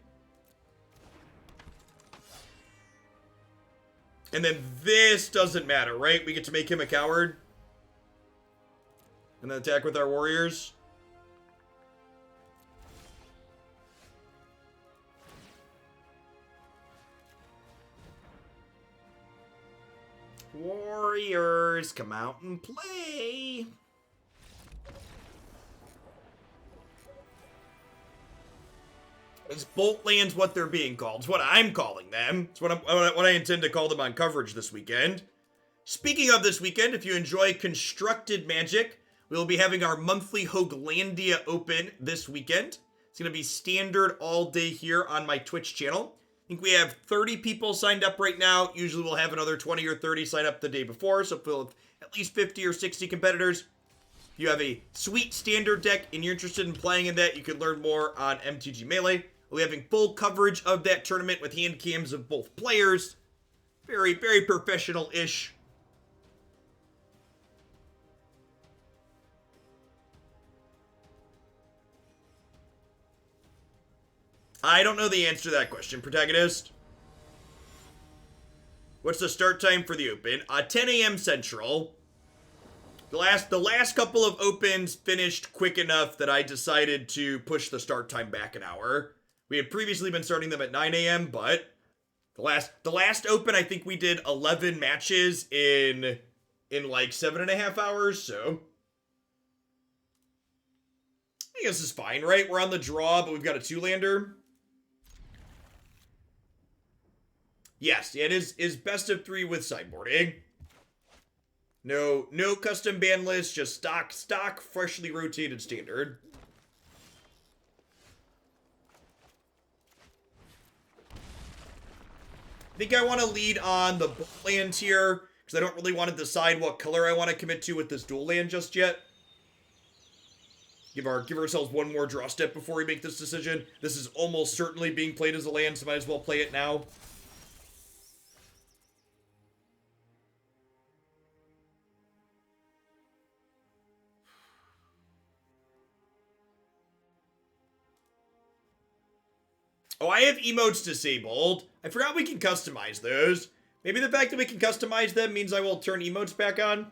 And then this doesn't matter, right? We get to make him a coward. And then attack with our warriors. Warriors, come out and play. It's bolt lands what they're being called. It's what I'm calling them. It's what I intend to call them on coverage this weekend. Speaking of this weekend, if you enjoy constructed Magic, we will be having our monthly Hoaglandia Open this weekend. It's going to be standard all day here on my Twitch channel. I think we have 30 people signed up right now. Usually we'll have another 20 or 30 sign up the day before, so we'll have at least 50 or 60 competitors. If you have a sweet standard deck and you're interested in playing in that, you can learn more on MTG Melee. We'll be having full coverage of that tournament with hand cams of both players. Very, very professional-ish. I don't know the answer to that question, protagonist. What's the start time for the Open? 10 a.m. Central. The last couple of Opens finished quick enough that I decided to push the start time back an hour. We had previously been starting them at 9 a.m., but the last Open, I think we did 11 matches in like 7.5 hours, so I guess this is fine, right? We're on the draw, but we've got a 2-lander. Yes, it is best of 3 with sideboarding. No custom ban list, just stock, freshly rotated standard. I think I want to lead on the land here, because I don't really want to decide what color I want to commit to with this dual land just yet. Give ourselves one more draw step before we make this decision. This is almost certainly being played as a land, so might as well play it now. Oh, I have emotes disabled. I forgot we can customize those. Maybe the fact that we can customize them means I will turn emotes back on.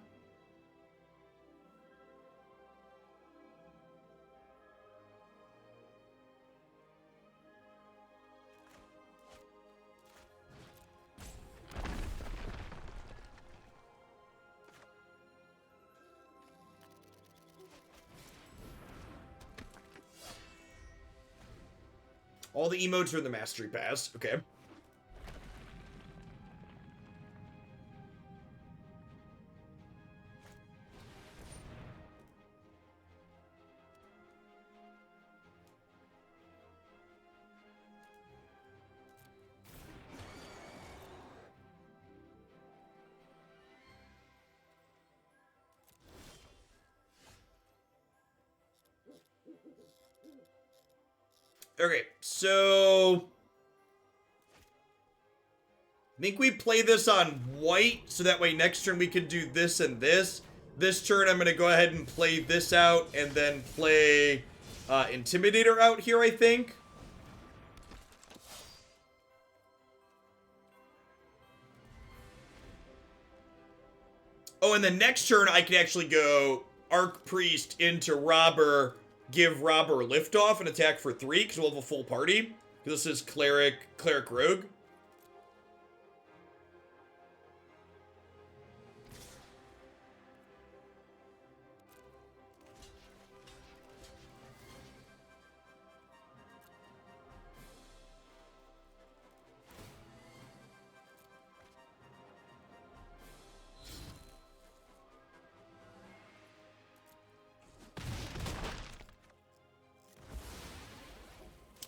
All the emotes are in the Mastery Pass. Okay. Okay, so I think we play this on white, so that way next turn we can do this and this. This turn I'm going to go ahead and play this out, and then play Intimidator out here, I think. Oh, and then next turn I can actually go Archpriest into Robber, give Robber liftoff and attack for 3, because we'll have a full party. This is Cleric Rogue.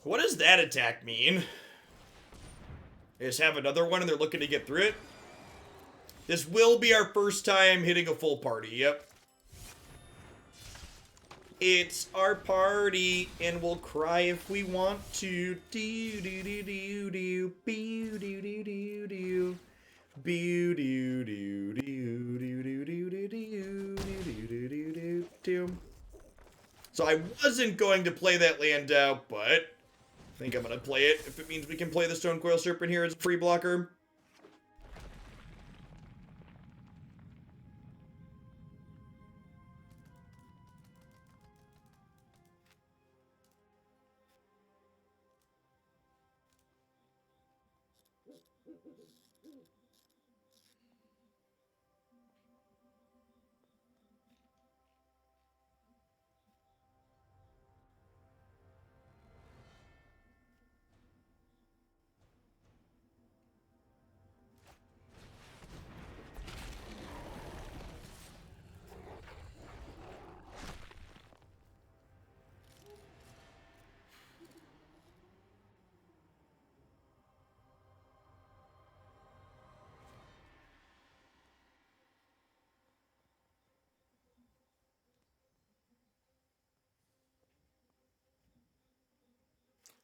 What does that attack mean? They just have another one and they're looking to get through it? This will be our first time hitting a full party, yep. It's our party and we'll cry if we want to. Do do do do do do do do do do. Do do do do do do do do do do do do. So I wasn't going to play that land out, but I think I'm going to play it if it means we can play the Stone Coil Serpent here as a free blocker.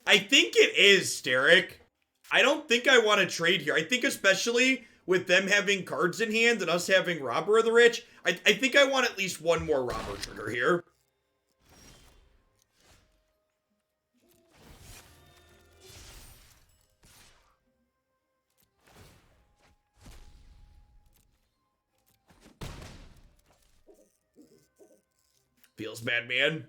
I think it is, Steric. I don't think I want to trade here. I think especially with them having cards in hand and us having Robber of the Rich, I think I want at least one more Robber trigger here. Feels bad, man.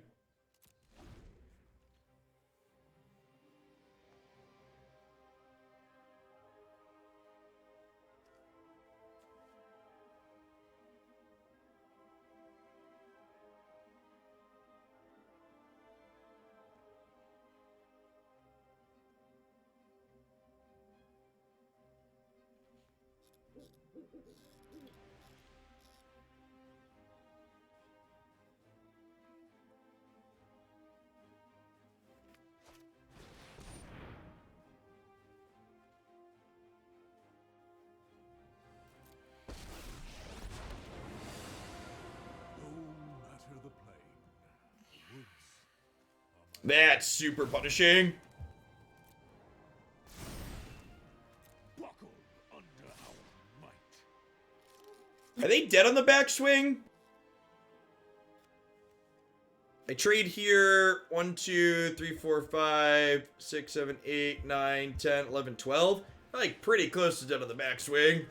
That's super punishing. Are they dead on the backswing? I trade here 1, 2, 3, 4, 5, 6, 7, 8, 9, 10, 11, 12. Like pretty close to dead on the backswing.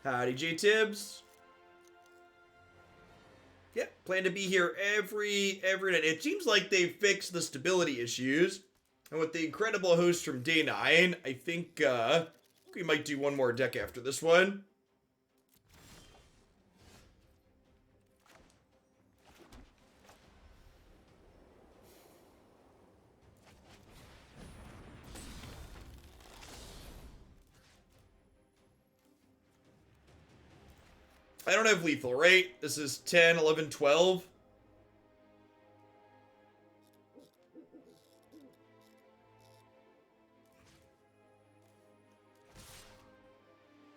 Howdy, J-Tibbs. Yep, plan to be here every night. It seems like they fixed the stability issues. And with the incredible host from day 9, I think we might do one more deck after this one. I don't have lethal, right? This is 10, 11, 12.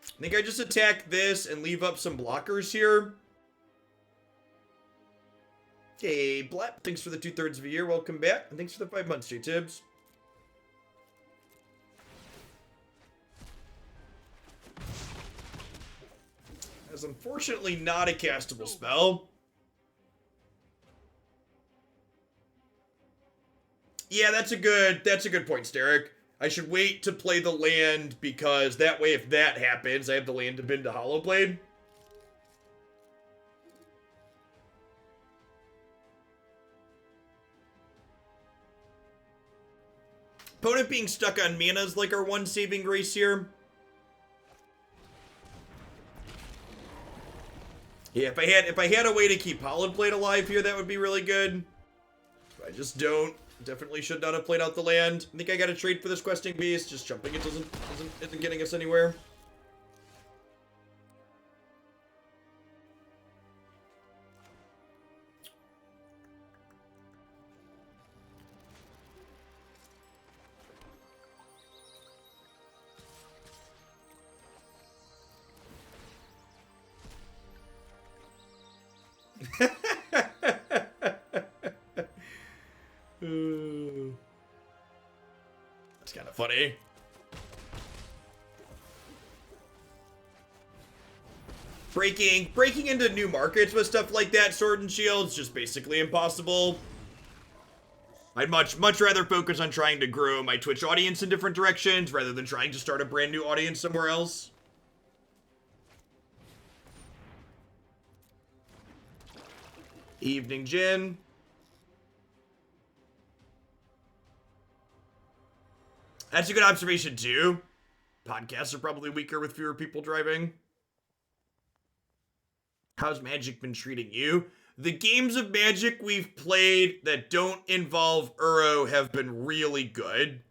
I think I just attack this and leave up some blockers here. Hey, Blap, thanks for the 2/3 of a year. Welcome back. And thanks for the 5 months, J-Tibbs. That's unfortunately not a castable spell. Yeah, that's a good point, Steric. I should wait to play the land because that way if that happens, I have the land to bend to Hallowblade. Opponent being stuck on mana is like our one saving grace here. Yeah, if I had a way to keep Hallowblade alive here, that would be really good. I just don't. Definitely should not have played out the land. I think I got a trade for this questing beast. Just jumping it isn't getting us anywhere. That's kind of funny. Breaking into new markets with stuff like that, Sword and Shield's just basically impossible. I'd much rather focus on trying to grow my Twitch audience in different directions rather than trying to start a brand new audience somewhere else. Evening, Jin. That's a good observation, too. Podcasts are probably weaker with fewer people driving. How's Magic been treating you? The games of Magic we've played that don't involve Uro have been really good.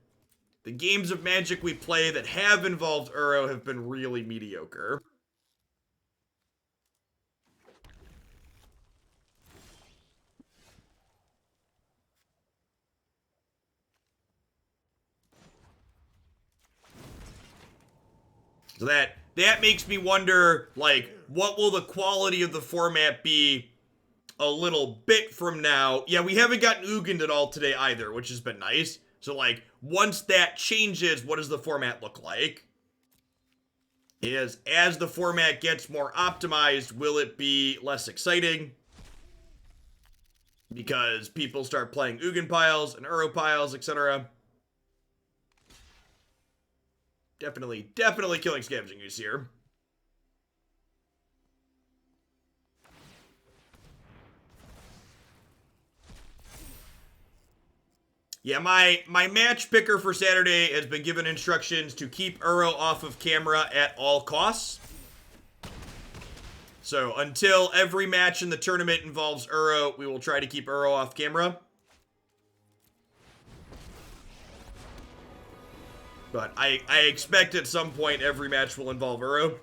The games of Magic we play that have involved Uro have been really mediocre. So that makes me wonder, like, what will the quality of the format be a little bit from now? Yeah, we haven't gotten Ugin at all today either, which has been nice. So, like, once that changes, what does the format look like? As the format gets more optimized, will it be less exciting? Because people start playing Ugin piles and Uro piles, etc. Definitely killing Scavenging Ooze here. Yeah, my match picker for Saturday has been given instructions to keep Uro off of camera at all costs. So until every match in the tournament involves Uro, we will try to keep Uro off camera. But I expect at some point every match will involve Uro.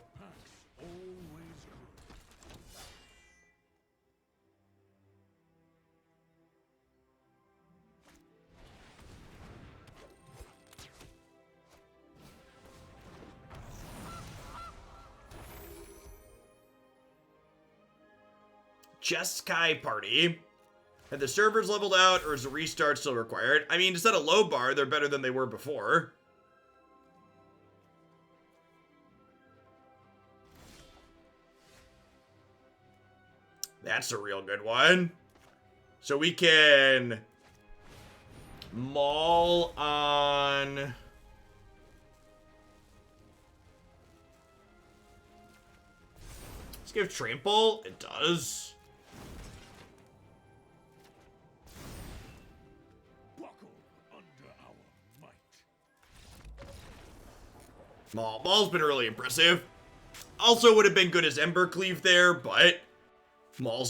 Jeskai party. Have the servers leveled out, or is a restart still required? I mean, to set a low bar, they're better than they were before. That's a real good one. So we can Maul on... Let's give Trample. It does. Maul's been really impressive. Also would have been good as Embercleave there, but Maul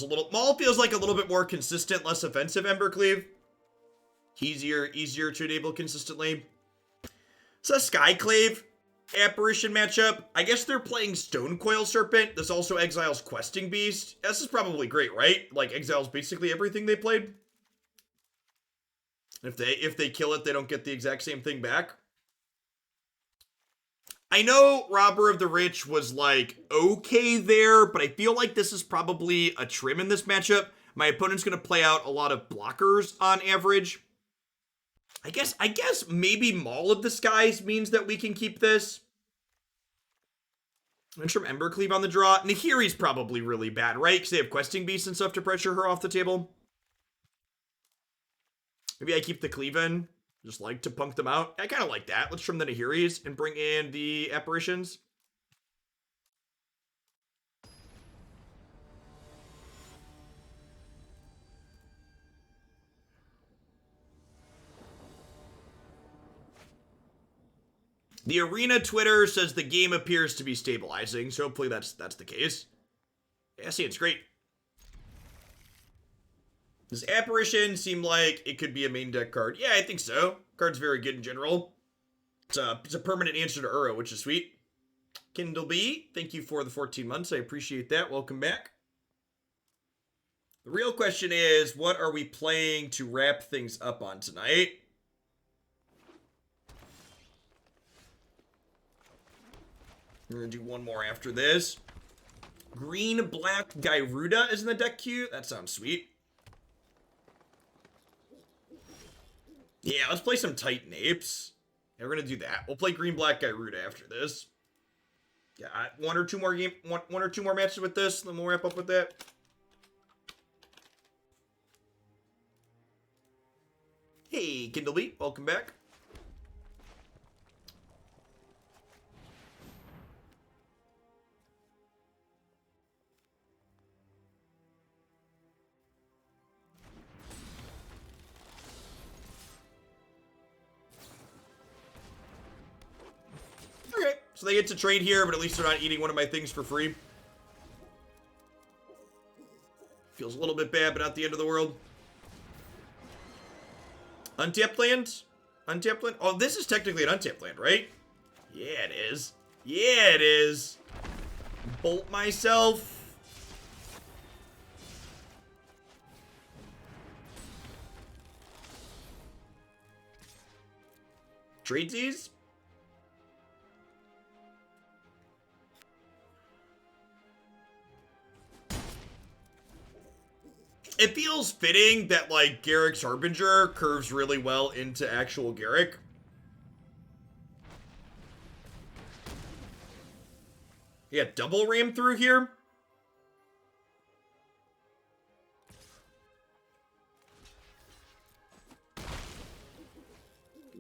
feels like a little bit more consistent, less offensive Embercleave. Easier to enable consistently. It's a Skyclave Apparition matchup. I guess they're playing Stonecoil Serpent. This also exiles Questing Beast. This is probably great, right? Like, exiles basically everything they played. If they kill it, they don't get the exact same thing back. I know Robber of the Rich was, like, okay there, but I feel like this is probably a trim in this matchup. My opponent's going to play out a lot of blockers on average. I guess maybe Maul of the Skies means that we can keep this. And from Embercleave on the draw. Nahiri's probably really bad, right? Because they have Questing Beasts and stuff to pressure her off the table. Maybe I keep the Cleave in. Just like to punk them out. I kind of like that. Let's trim the Nahiris and bring in the Apparitions. The Arena Twitter says the game appears to be stabilizing, so hopefully that's the case. Yeah, see, it's great. Does Apparition seem like it could be a main deck card? Yeah, I think so. Card's very good in general. It's a permanent answer to Uro, which is sweet. Kindle B, thank you for the 14 months. I appreciate that. Welcome back. The real question is, what are we playing to wrap things up on tonight? We're going to do one more after this. Green-Black Gyruda is in the deck queue. That sounds sweet. Yeah, let's play some Titan Apes. Yeah, we're gonna do that. We'll play Green-Black Gyruda after this. Yeah, one or two more matches with this, then we'll wrap up with that. Hey, Kindleby, welcome back. Okay, so they get to trade here, but at least they're not eating one of my things for free. Feels a little bit bad, but not the end of the world. Untapped land? Untapped land? Oh, this is technically an untapped land, right? Yeah, it is. Yeah, it is. Bolt myself. Tradesies? It feels fitting that, like, Garrick's Harbinger curves really well into actual Garrick. Yeah, double ram through here.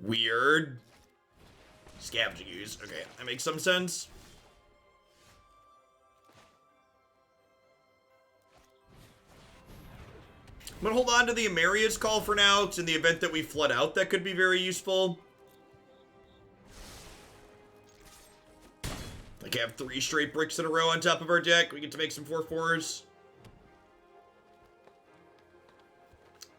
Weird. Scavenging use. Okay, that makes some sense. I'm gonna hold on to the Emeria's Call for now, because in the event that we flood out, that could be very useful. Like, have 3 straight bricks in a row on top of our deck. We get to make some 4/4s.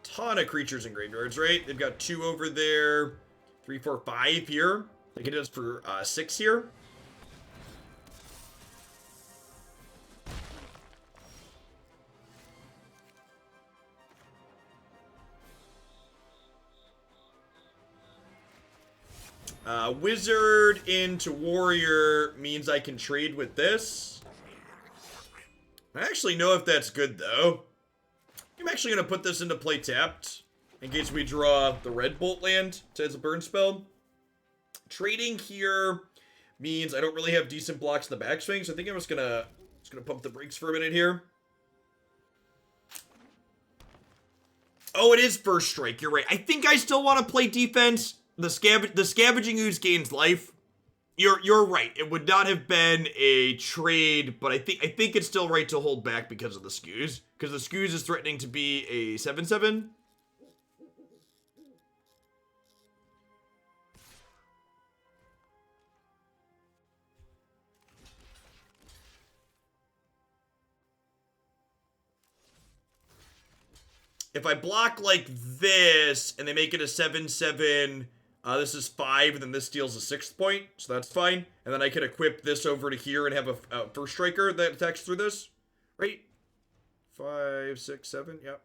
Ton of creatures in graveyards, right? They've got 2 over there. 3, 4, 5 here. I think it does for 6 here. Wizard into Warrior means I can trade with this. I actually know if that's good, though. I'm actually going to put this into play tapped in case we draw the red bolt land as a burn spell. Trading here means I don't really have decent blocks in the backswing, so I think I'm just gonna pump the brakes for a minute here. Oh, it is first strike. You're right. I think I still want to play defense. The Scavenging Ooze gains life. You're right. It would not have been a trade, but I think it's still right to hold back because of the Skews. Because the Skews is threatening to be a 7/7. If I block like this and they make it a 7/7, this is 5, and then this deals a 6th point, so that's fine. And then I can equip this over to here and have a first striker that attacks through this, right? 5, 6, 7, yep.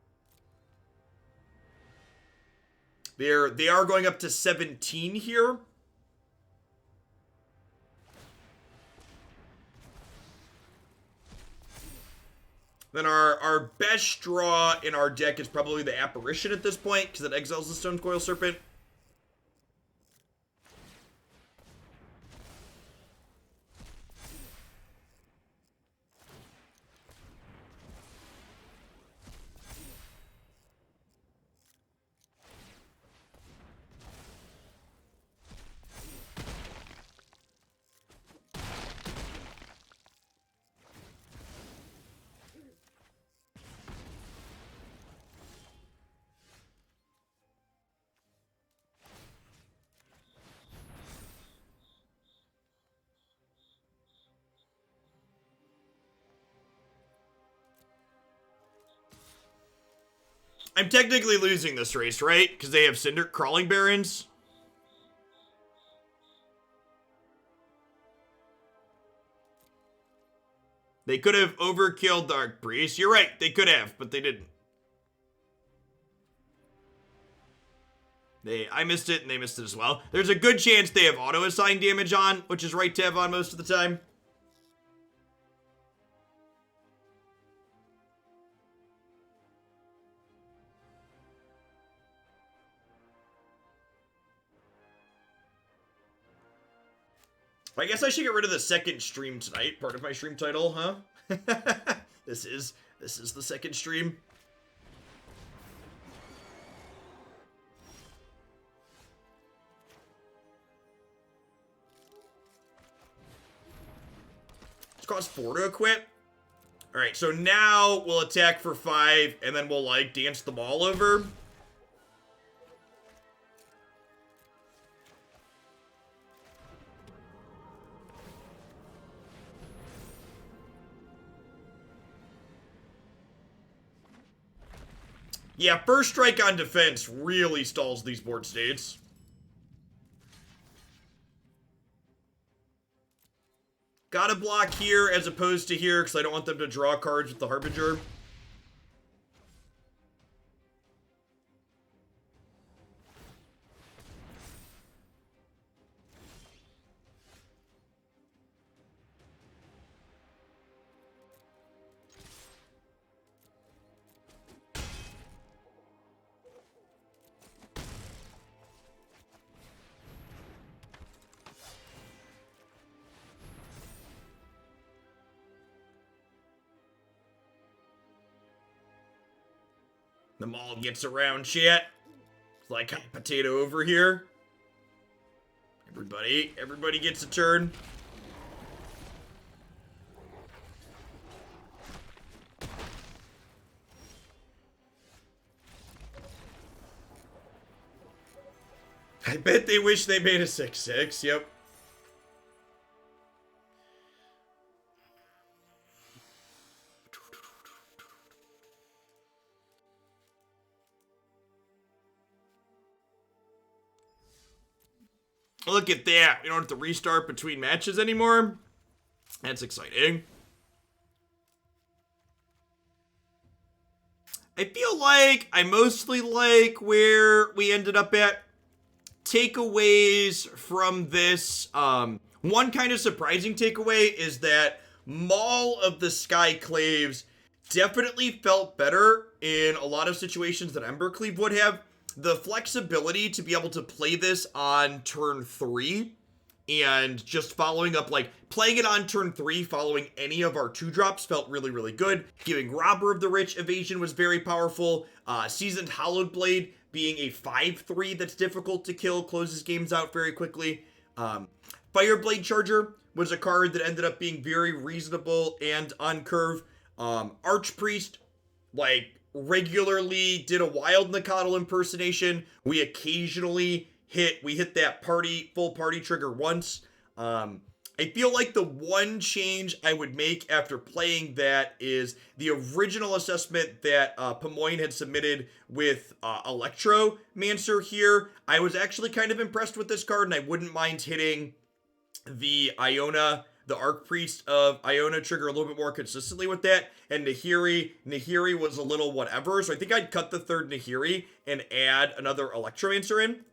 They are going up to 17 here. Then our best draw in our deck is probably the Apparition at this point, because it exiles the Stone Coil Serpent. I'm technically losing this race, right? Because they have Cinder Crawling Barons. They could have overkilled the Archpriest. You're right, they could have, but they didn't. I missed it, and they missed it as well. There's a good chance they have auto-assign damage on, which is right to have on most of the time. I guess I should get rid of the second stream tonight. Part of my stream title, huh? This is the second stream. It's cost 4 to equip. Alright, so now we'll attack for 5, and then we'll, like, dance the Maul over. Yeah, first strike on defense really stalls these board states. Gotta block here as opposed to here because I don't want them to draw cards with the Harbinger. The Maul gets around shit. It's like hot potato over here. Everybody gets a turn. I bet they wish they made a 6/6, yep. Look at that. We don't have to restart between matches anymore. That's exciting. I feel like I mostly like where we ended up at. Takeaways from this. One kind of surprising takeaway is that Maul of the Skyclaves definitely felt better in a lot of situations that Embercleave would have. The flexibility to be able to play this on turn 3 and just following up, like playing it on turn 3 following any of our 2-drops felt really, really good. Giving Robber of the Rich evasion was very powerful. Seasoned Hallowblade being a 5/3 that's difficult to kill, closes games out very quickly. Fireblade Charger was a card that ended up being very reasonable and on curve. Archpriest, like, regularly did a wild Nakatl impersonation. We occasionally hit that full party trigger once. I feel like the one change I would make after playing that is the original assessment that Pomoyne had submitted with Electromancer here. I was actually kind of impressed with this card, and I wouldn't mind hitting the Iona, the Archpriest of Iona trigger a little bit more consistently with that. And Nahiri was a little whatever, so I think I'd cut the third Nahiri and add another Electromancer in.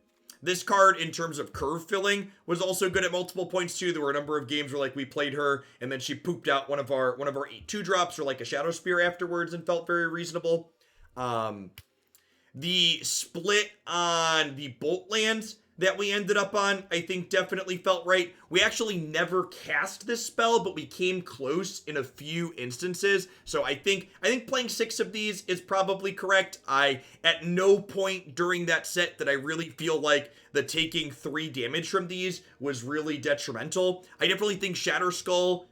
This card, in terms of curve filling, was also good at multiple points too. There were a number of games where, like, we played her and then she pooped out one of our 8 2-drops or like a Shadowspear afterwards and felt very reasonable. The split on the Bolt lands that we ended up on, I think definitely felt right. We actually never cast this spell, but we came close in a few instances. So I think playing 6 of these is probably correct. At no point during that set did I really feel like the taking 3 damage from these was really detrimental. I definitely think Shatterskull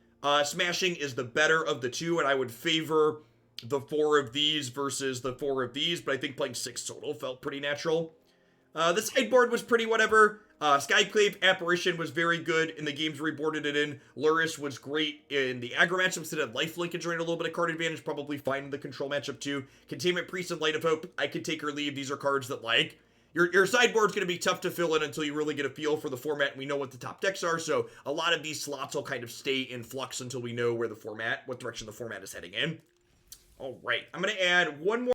smashing is the better of the 2, and I would favor the 4 of these versus the 4 of these, but I think playing 6 total felt pretty natural. The sideboard was pretty whatever. Skyclave Apparition was very good in the games we boarded it in. Lurrus was great in the aggro matchups that had lifelink and drained a little bit of card advantage. Probably fine in the control matchup too. Containment Priest and Light of Hope, I could take or leave. These are cards that, like, your sideboard's going to be tough to fill in until you really get a feel for the format and we know what the top decks are. So a lot of these slots will kind of stay in flux until we know what direction the format is heading in. All right, I'm going to add one more